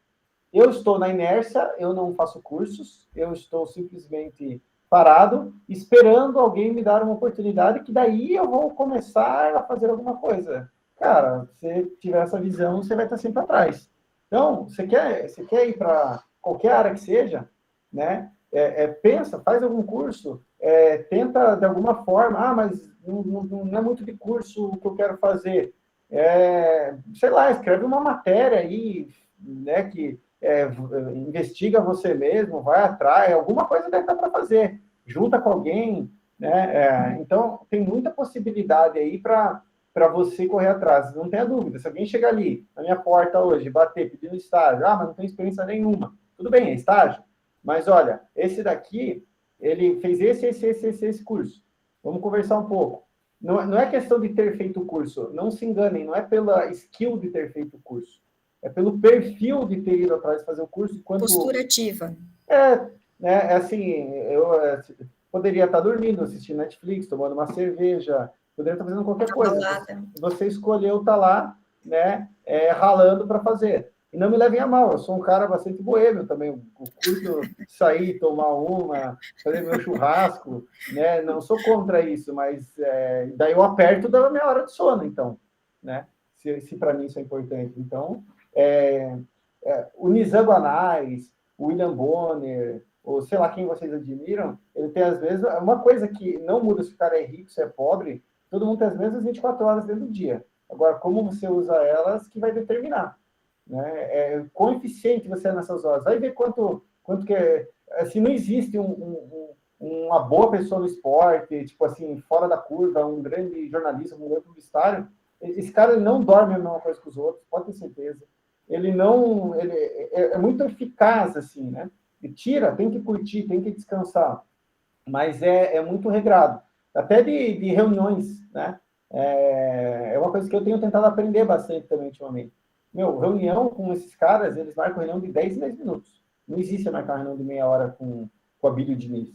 Eu estou na inércia, eu não faço cursos, eu estou simplesmente parado, esperando alguém me dar uma oportunidade, que daí eu vou começar a fazer alguma coisa. Cara, se tiver essa visão, você vai estar sempre atrás. Então, você quer ir para qualquer área que seja, né? Pensa, faz algum curso, tenta de alguma forma, mas não é muito de curso o que eu quero fazer. Sei lá, escreve uma matéria aí, né, que investiga você mesmo, vai atrás, alguma coisa deve estar para fazer, junta com alguém, né? Então, tem muita possibilidade aí para você correr atrás, não tenha dúvida. Se alguém chegar ali na minha porta hoje, bater, pedindo estágio, mas não tem experiência nenhuma, tudo bem, é estágio, Mas olha, esse daqui, ele fez esse curso. Vamos conversar um pouco. Não é questão de ter feito o curso, não se enganem, não é pela skill de ter feito o curso, é pelo perfil de ter ido atrás de fazer o curso. Postura ativa. É assim, eu poderia estar dormindo, assistindo Netflix, tomando uma cerveja, poderia estar fazendo qualquer coisa. Você escolheu estar lá, né, ralando para fazer. E não me levem a mal, eu sou um cara bastante boêmio também, eu curto sair, tomar uma, fazer meu churrasco, né? Não sou contra isso, mas daí eu aperto da minha hora de sono, então, né? Se para mim isso é importante. Então, o Nizam Banais, o William Bonner, ou sei lá quem vocês admiram, ele tem às vezes uma coisa que não muda se o cara é rico, se é pobre, todo mundo tem as mesmas 24 horas dentro do dia. Agora, como você usa elas que vai determinar, né? Quão eficiente você é nessas horas. Vai ver quanto que é. Assim, não existe uma boa pessoa no esporte, tipo assim, fora da curva, um grande jornalista, um grande publicitário. Esse cara ele não dorme a mesma coisa que os outros, pode ter certeza. Ele é muito eficaz, assim, né? E tem que curtir, tem que descansar, mas é muito regrado. Até de reuniões, né? É uma coisa que eu tenho tentado aprender bastante também ultimamente. Reunião com esses caras, eles marcam reunião de 10 em 10 minutos. Não existe marcar reunião de meia hora com a Abílio Diniz.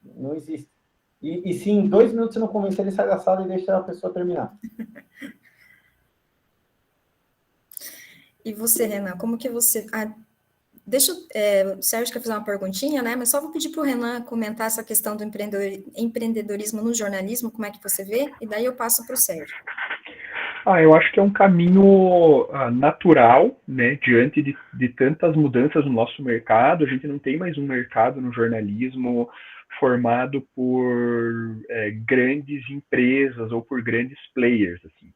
Não existe. E se em 2 minutos você não convencer, ele sai da sala e deixa a pessoa terminar. E você, Renan, como que você... o Sérgio quer fazer uma perguntinha, né? Mas só vou pedir para o Renan comentar essa questão do empreendedorismo no jornalismo, como é que você vê, e daí eu passo para o Sérgio. Eu acho que é um caminho natural, né, diante de tantas mudanças no nosso mercado. A gente não tem mais um mercado no jornalismo formado por grandes empresas ou por grandes players, assim.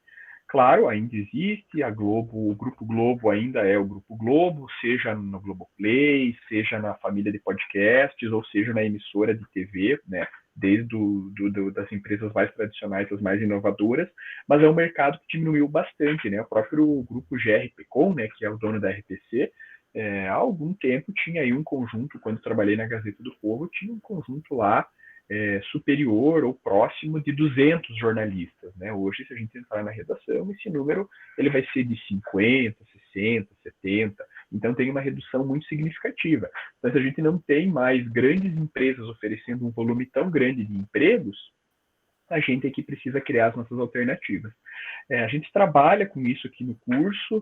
Claro, ainda existe a Globo, o Grupo Globo ainda é o Grupo Globo, seja no Globoplay, seja na família de podcasts, ou seja na emissora de TV, né? Desde das empresas mais tradicionais às mais inovadoras, mas é um mercado que diminuiu bastante, né? O próprio grupo GRPcom, né, que é o dono da RPC, há algum tempo tinha aí um conjunto, quando trabalhei na Gazeta do Povo, tinha um conjunto lá superior ou próximo de 200 jornalistas, né? Hoje, se a gente entrar na redação, esse número ele vai ser de 50, 60, 70, então tem uma redução muito significativa. Então, se a gente não tem mais grandes empresas oferecendo um volume tão grande de empregos, a gente aqui precisa criar as nossas alternativas. A gente trabalha com isso aqui no curso,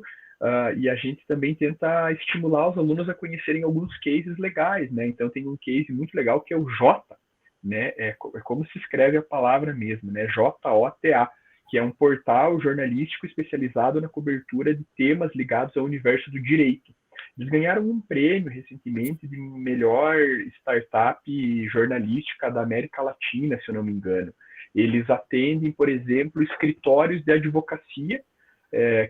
e a gente também tenta estimular os alunos a conhecerem alguns cases legais, né? Então tem um case muito legal que é o Jota, né? É como se escreve a palavra mesmo, né? JOTA, que é um portal jornalístico especializado na cobertura de temas ligados ao universo do direito. Eles ganharam um prêmio recentemente de melhor startup jornalística da América Latina, se eu não me engano. Eles atendem, por exemplo, escritórios de advocacia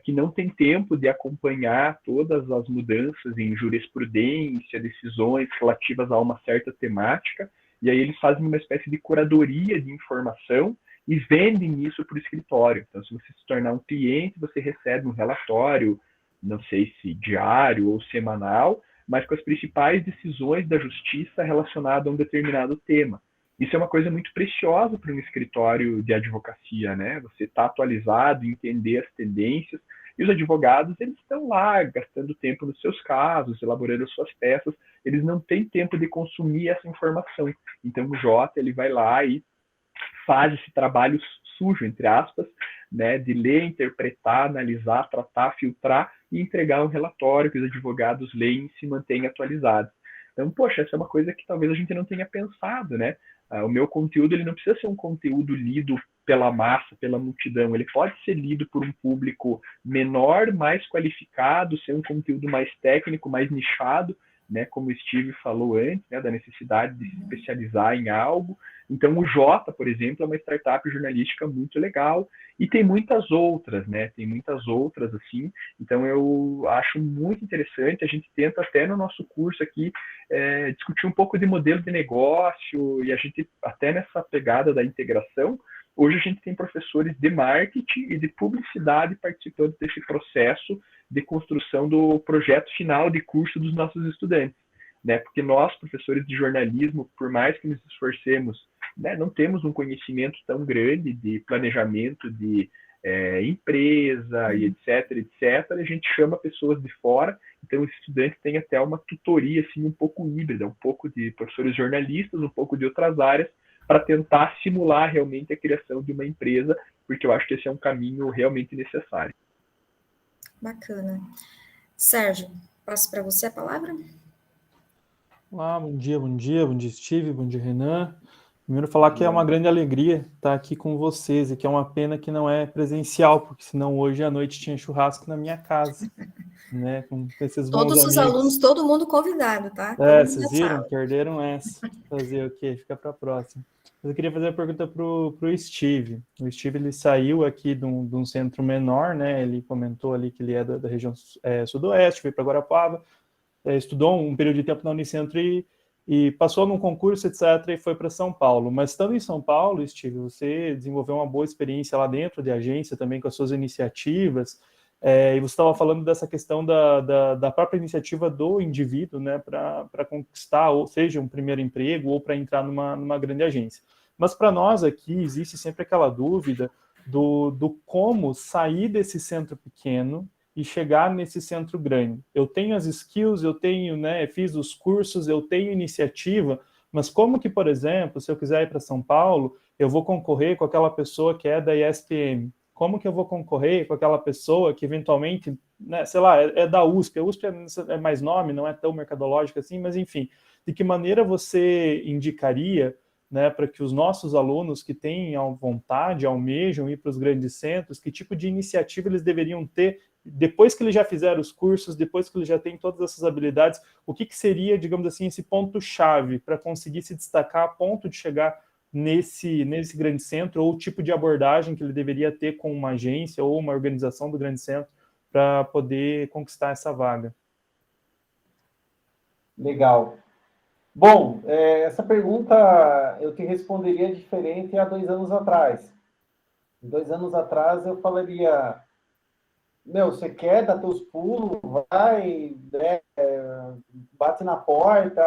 que não tem tempo de acompanhar todas as mudanças em jurisprudência, decisões relativas a uma certa temática, e aí eles fazem uma espécie de curadoria de informação e vendem isso para o escritório. Então, se você se tornar um cliente, você recebe um relatório, não sei se diário ou semanal, mas com as principais decisões da justiça relacionadas a um determinado tema. Isso é uma coisa muito preciosa para um escritório de advocacia, né? Você está atualizado, entender as tendências, e os advogados, eles estão lá gastando tempo nos seus casos, elaborando suas peças, eles não têm tempo de consumir essa informação. Então, o Jota, ele vai lá e faz esse trabalho sujo, entre aspas, né, de ler, interpretar, analisar, tratar, filtrar e entregar um relatório que os advogados leem e se mantêm atualizados. Então, poxa, essa é uma coisa que talvez a gente não tenha pensado, né? O meu conteúdo ele não precisa ser um conteúdo lido pela massa, pela multidão. Ele pode ser lido por um público menor, mais qualificado, ser um conteúdo mais técnico, mais nichado, né? Como o Steve falou antes, né? Da necessidade de se especializar em algo. Então, o Jota, por exemplo, é uma startup jornalística muito legal. E tem muitas outras, né? Tem muitas outras, assim. Então, eu acho muito interessante. A gente tenta até no nosso curso aqui discutir um pouco de modelo de negócio, e a gente, até nessa pegada da integração, hoje a gente tem professores de marketing e de publicidade participando desse processo de construção do projeto final de curso dos nossos estudantes. né? Porque nós, professores de jornalismo, por mais que nos esforcemos, né, não temos um conhecimento tão grande de planejamento de empresa e etc, a gente chama pessoas de fora, então os estudantes têm até uma tutoria assim, um pouco híbrida, um pouco de professores jornalistas, um pouco de outras áreas, para tentar simular realmente a criação de uma empresa, porque eu acho que esse é um caminho realmente necessário. Bacana. Sérgio, passo para você a palavra. Olá, bom dia, Steve, bom dia, Renan. Primeiro falar que é uma grande alegria estar aqui com vocês e que é uma pena que não é presencial, porque senão hoje à noite tinha churrasco na minha casa, né, com esses bons Todos os amigos. alunos, todo mundo convidado, tá? Vocês viram? Perderam essa. Fazer o quê? Fica para a próxima. Mas eu queria fazer a pergunta para o Steve. O Steve, ele saiu aqui de um centro menor, né, ele comentou ali que ele é da região sudoeste, veio para Guarapava, estudou um período de tempo na Unicentro e passou num concurso, etc., e foi para São Paulo. Mas estando em São Paulo, Steve, você desenvolveu uma boa experiência lá dentro de agência, também com as suas iniciativas, e você estava falando dessa questão da própria iniciativa do indivíduo, né, para conquistar, ou seja, um primeiro emprego, ou para entrar numa grande agência. Mas para nós aqui, existe sempre aquela dúvida do como sair desse centro pequeno e chegar nesse centro grande. Eu tenho as skills, eu tenho, né, fiz os cursos, eu tenho iniciativa, mas como que, por exemplo, se eu quiser ir para São Paulo, eu vou concorrer com aquela pessoa que é da ESPM? Como que eu vou concorrer com aquela pessoa que eventualmente, né, sei lá, é da USP? A USP é mais nome, não é tão mercadológica assim, mas enfim, de que maneira você indicaria, né, para que os nossos alunos que têm vontade, almejam ir para os grandes centros, que tipo de iniciativa eles deveriam ter depois que eles já fizeram os cursos, depois que eles já têm todas essas habilidades, o que seria, digamos assim, esse ponto-chave para conseguir se destacar a ponto de chegar nesse grande centro, ou o tipo de abordagem que ele deveria ter com uma agência ou uma organização do grande centro para poder conquistar essa vaga? Legal. Bom, essa pergunta eu te responderia diferente há 2 anos atrás. 2 anos atrás eu falaria: meu, você quer dar teus pulos, vai, né, bate na porta,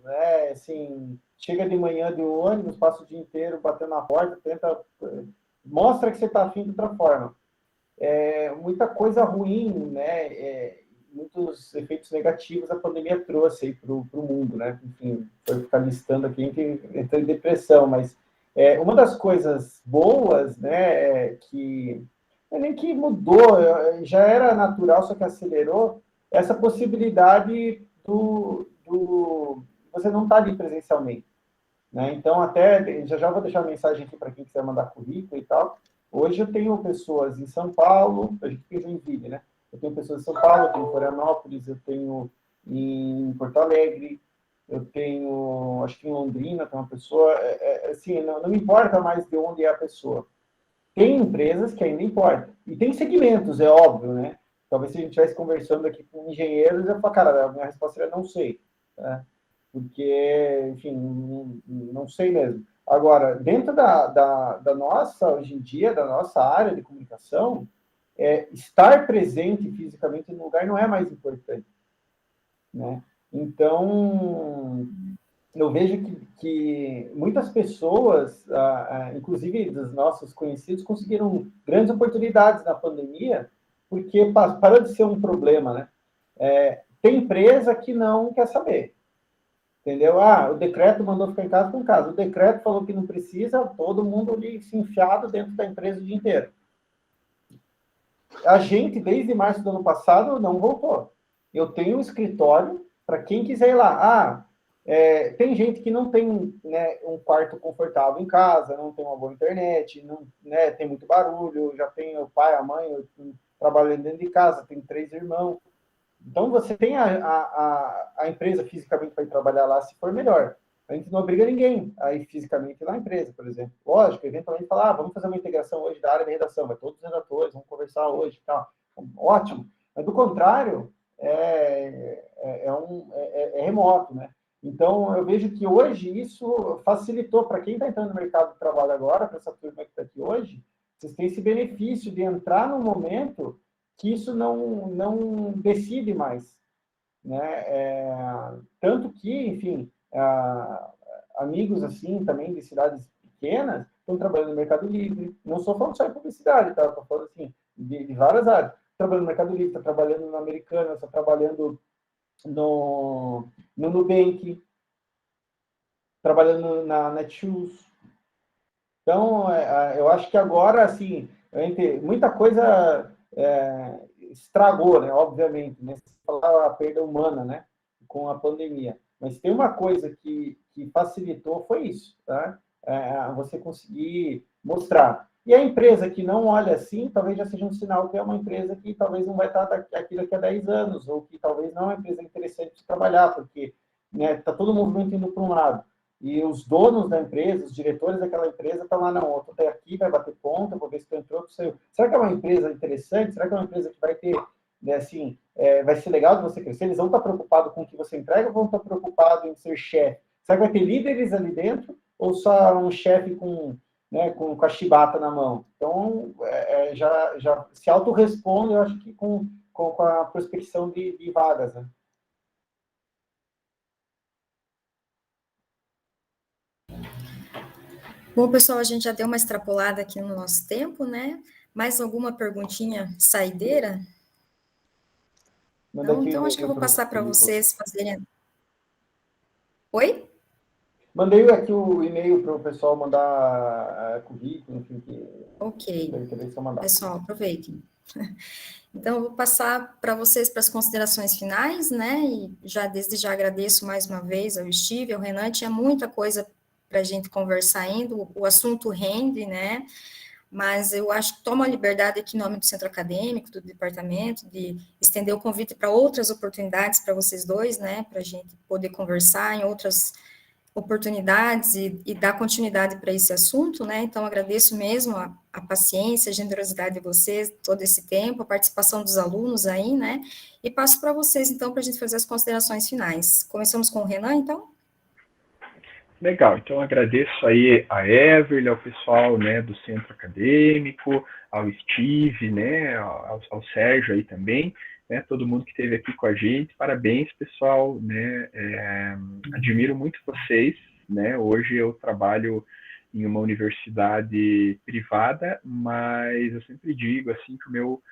né, assim, chega de manhã de ônibus, passa o dia inteiro batendo na porta, tenta, mostra que você está afim de outra forma. Muita coisa ruim, né, muitos efeitos negativos a pandemia trouxe aí para o mundo, né, enfim, foi ficar listando aqui, a gente entra em depressão, mas uma das coisas boas, né, que nem que mudou, já era natural, só que acelerou, essa possibilidade você não estar ali presencialmente, né? Então, até, já vou deixar uma mensagem aqui para quem quiser mandar currículo e tal. Hoje eu tenho pessoas em São Paulo, a gente tem Joinville, né? Eu tenho pessoas em São Paulo, eu tenho em Florianópolis, eu tenho em Porto Alegre, eu tenho, acho que em Londrina tem uma pessoa, assim, não importa mais de onde é a pessoa. Tem empresas que ainda importam. E tem segmentos, é óbvio, né? Talvez se a gente estivesse conversando aqui com engenheiros, eu falo, cara, a minha resposta é não sei. Né? Porque, enfim, não sei mesmo. Agora, dentro da nossa, hoje em dia, da nossa área de comunicação, estar presente fisicamente no lugar não é mais importante. Né? Então, eu vejo que muitas pessoas, inclusive dos nossos conhecidos, conseguiram grandes oportunidades na pandemia, porque parou de ser um problema, né? Tem empresa que não quer saber, entendeu? O decreto mandou ficar em casa, o decreto falou que não precisa, todo mundo ali se enfiado dentro da empresa o dia inteiro. A gente, desde março do ano passado, não voltou. Eu tenho um escritório para quem quiser ir lá. Tem gente que não tem, né, um quarto confortável em casa, não tem uma boa internet, não, né, tem muito barulho, já tem o pai, a mãe, trabalhando dentro de casa, tem 3 irmãos. Então, você tem a empresa fisicamente para ir trabalhar lá, se for melhor. A gente não obriga ninguém a ir fisicamente na empresa, por exemplo. Lógico, eventualmente falar, vamos fazer uma integração hoje da área de redação, vai todos os redatores, vamos conversar hoje e tal. Ótimo. Mas, do contrário, é remoto, né? Então, eu vejo que hoje isso facilitou para quem está entrando no mercado de trabalho agora, para essa turma que está aqui hoje, vocês têm esse benefício de entrar num momento que isso não decide mais. né? Tanto que, enfim, amigos assim também de cidades pequenas estão trabalhando no Mercado Livre. Não sou falando só de publicidade, tá? Estou falando assim de várias áreas. Trabalhando no Mercado Livre, está trabalhando na Americanas, está trabalhando no Nubank, trabalhando na Netshoes. Então, eu acho que agora, assim, muita coisa estragou, né? Obviamente, né? Você falava a perda humana, né? Com a pandemia. Mas tem uma coisa que facilitou, foi isso, tá? Você conseguir mostrar. E a empresa que não olha assim, talvez já seja um sinal que é uma empresa que talvez não vai estar aqui daqui a 10 anos, ou que talvez não é uma empresa interessante de trabalhar, porque está todo o movimento indo para um lado. E os donos da empresa, os diretores daquela empresa estão lá, não, tu tá aqui, vai bater ponta, vou ver se tu entrou, tu saiu. Será que é uma empresa interessante? Será que é uma empresa que vai ter, né, assim, vai ser legal de você crescer? Eles vão estar preocupados com o que você entrega ou vão estar preocupados em ser chefe? Será que vai ter líderes ali dentro ou só um chefe com a chibata na mão? Então, já se autorresponde, eu acho que com a prospecção de vagas, né? Bom, pessoal, a gente já deu uma extrapolada aqui no nosso tempo, né? Mais alguma perguntinha saideira? Manda Não, aqui o então acho que eu e-mail vou passar para pro vocês fazerem. Oi? Mandei aqui o e-mail para o pessoal mandar currículo, enfim, que Ok. tem interesse em mandar. Pessoal, aproveitem. Então, eu vou passar para vocês para as considerações finais, né? E desde já agradeço mais uma vez ao Steve, ao Renan. Tinha muita coisa para a gente conversar ainda, o assunto rende, né? Mas eu acho que tomo a liberdade aqui em nome do Centro Acadêmico, do departamento, de estender o convite para outras oportunidades para vocês dois, né? Para a gente poder conversar em outras oportunidades e dar continuidade para esse assunto, né? Então, agradeço mesmo a paciência, a generosidade de vocês, todo esse tempo, a participação dos alunos aí, né? E passo para vocês, então, para a gente fazer as considerações finais. Começamos com o Renan, então? Legal, então agradeço aí a Everly, ao pessoal, né, do Centro Acadêmico, ao Steve, né, ao Sérgio aí também, né, todo mundo que esteve aqui com a gente, parabéns, pessoal, né, admiro muito vocês, né, hoje eu trabalho em uma universidade privada, mas eu sempre digo, assim, que o meu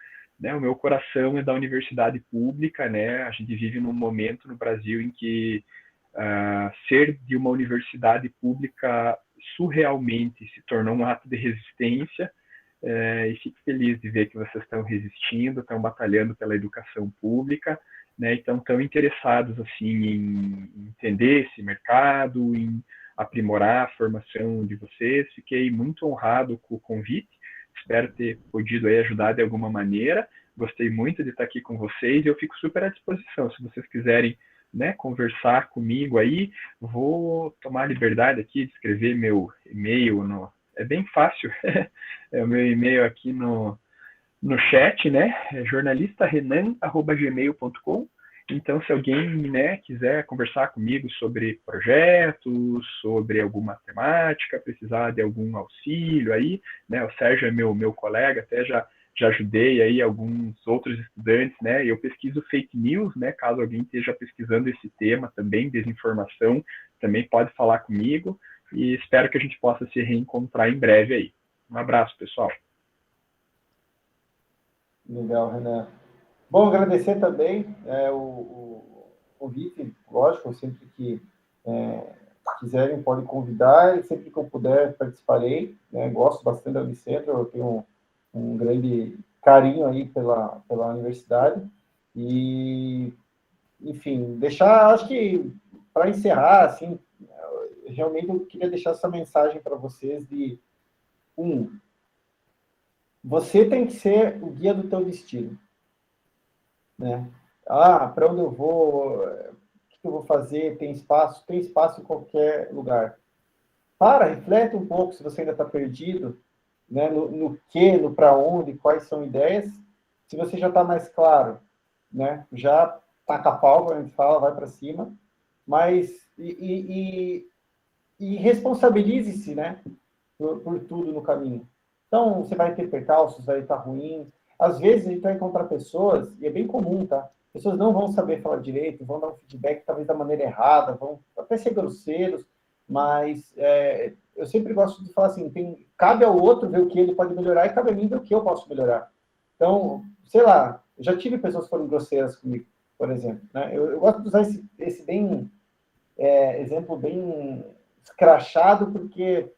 coração é da universidade pública, né, a gente vive num momento no Brasil em que ser de uma universidade pública surrealmente se tornou um ato de resistência, e fico feliz de ver que vocês estão resistindo, estão batalhando pela educação pública, né, e estão tão interessados assim, em entender esse mercado, em aprimorar a formação de vocês. Fiquei muito honrado com o convite, espero ter podido aí ajudar de alguma maneira, gostei muito de estar aqui com vocês e eu fico super à disposição, se vocês quiserem, né, conversar comigo aí, vou tomar a liberdade aqui de escrever meu e-mail, é bem fácil, é o meu e-mail aqui no chat, né, é jornalistarenan@gmail.com. Então, se alguém, né, quiser conversar comigo sobre projetos, sobre alguma temática, precisar de algum auxílio aí, né, o Sérgio é meu colega, até já ajudei aí alguns outros estudantes, né, eu pesquiso fake news, né, caso alguém esteja pesquisando esse tema também, desinformação, também pode falar comigo, e espero que a gente possa se reencontrar em breve aí. Um abraço, pessoal. Legal, Renan. Bom, agradecer também o convite, lógico, sempre que quiserem podem convidar, e sempre que eu puder participarei, né, gosto bastante da Unicentro, eu tenho um grande carinho aí pela universidade, e, enfim, acho que, para encerrar, assim, realmente eu queria deixar essa mensagem para vocês de, você tem que ser o guia do teu destino, né? Para onde eu vou, o que eu vou fazer, tem espaço em qualquer lugar. Reflete um pouco se você ainda está perdido, né, no que, no para onde, quais são ideias. Se você já está mais claro, né, já taca pau, a gente fala, vai para cima, mas e responsabilize-se, né, por tudo no caminho. Então, você vai ter percalços, vai estar ruim. Às vezes, a gente vai encontrar pessoas, e é bem comum, tá? pessoas não vão saber falar direito, vão dar um feedback talvez da maneira errada, vão até ser grosseiros, mas eu sempre gosto de falar assim, cabe ao outro ver o que ele pode melhorar e cabe a mim ver o que eu posso melhorar. Então, sei lá, eu já tive pessoas que foram grosseiras comigo, por exemplo, né? Eu gosto de usar esse exemplo bem escrachado, porque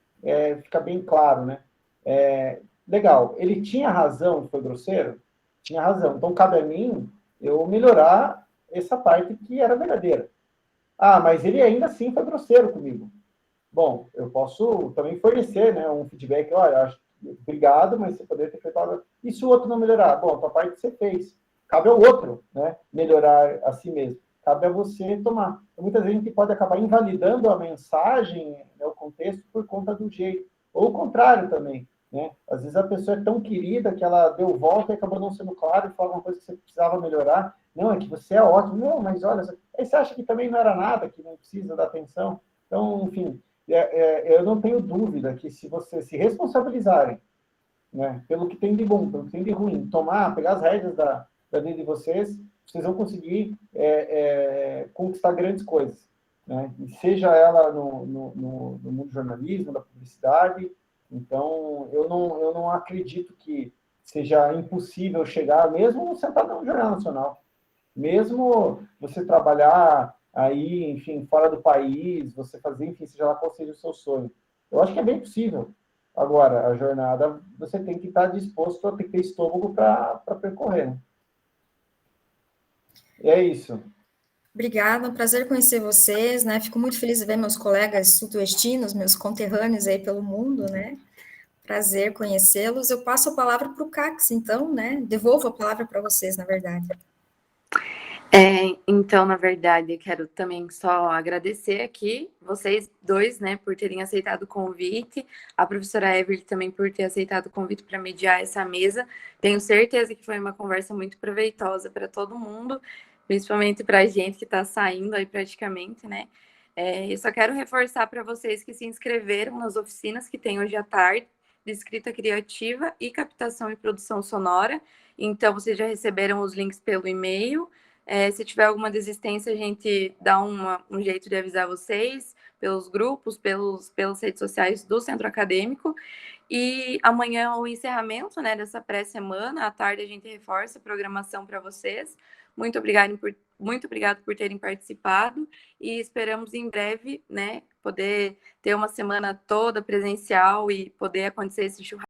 fica bem claro, né? Legal, ele tinha razão, foi grosseiro? Tinha razão. Então, cabe a mim eu melhorar essa parte que era verdadeira. Ah, mas ele ainda assim foi grosseiro comigo. Bom, eu posso também fornecer, né, um feedback, olha, obrigado, mas você poderia ter feito algo. E se o outro não melhorar? Bom, a tua parte você fez. Cabe ao outro, né, melhorar a si mesmo. Cabe a você tomar. Então, muitas vezes a gente pode acabar invalidando a mensagem, né, o contexto, por conta do jeito. Ou o contrário também, né? Às vezes a pessoa é tão querida que ela deu volta e acabou não sendo clara e falou uma coisa que você precisava melhorar. Não, é que você é ótimo. Não, mas olha, aí você acha que também não era nada, que não precisa dar atenção. Então, enfim, eu não tenho dúvida que se vocês se responsabilizarem, né, pelo que tem de bom, pelo que tem de ruim, pegar as rédeas da vida de vocês vão conseguir conquistar grandes coisas, né? E seja ela no mundo do jornalismo, da publicidade. Então, eu não acredito que seja impossível chegar, mesmo sentado no Jornal Nacional, mesmo você trabalhar aí, enfim, fora do país, você fazer, enfim, seja lá qual seja o seu sonho. Eu acho que é bem possível. Agora, a jornada, você tem que estar disposto a ter estômago para percorrer, né? E é isso. Obrigada, é um prazer conhecer vocês, né? Fico muito feliz de ver meus colegas sudoestinos, meus conterrâneos aí pelo mundo, né? Prazer conhecê-los. Eu passo a palavra para o Cax, então, né? Devolvo a palavra para vocês, na verdade. Então, na verdade, eu quero também só agradecer aqui vocês dois, né, por terem aceitado o convite, a professora Evelyn também por ter aceitado o convite para mediar essa mesa. Tenho certeza que foi uma conversa muito proveitosa para todo mundo, principalmente para a gente que está saindo aí praticamente, né? Eu só quero reforçar para vocês que se inscreveram nas oficinas que tem hoje à tarde, de escrita criativa e captação e produção sonora. Então, vocês já receberam os links pelo e-mail. Se tiver alguma desistência, a gente dá um jeito de avisar vocês pelos grupos, pelas redes sociais do Centro Acadêmico. E amanhã o encerramento, né, dessa pré-semana, à tarde a gente reforça a programação para vocês. Muito obrigado por terem participado e esperamos em breve, né, poder ter uma semana toda presencial e poder acontecer esse churrasco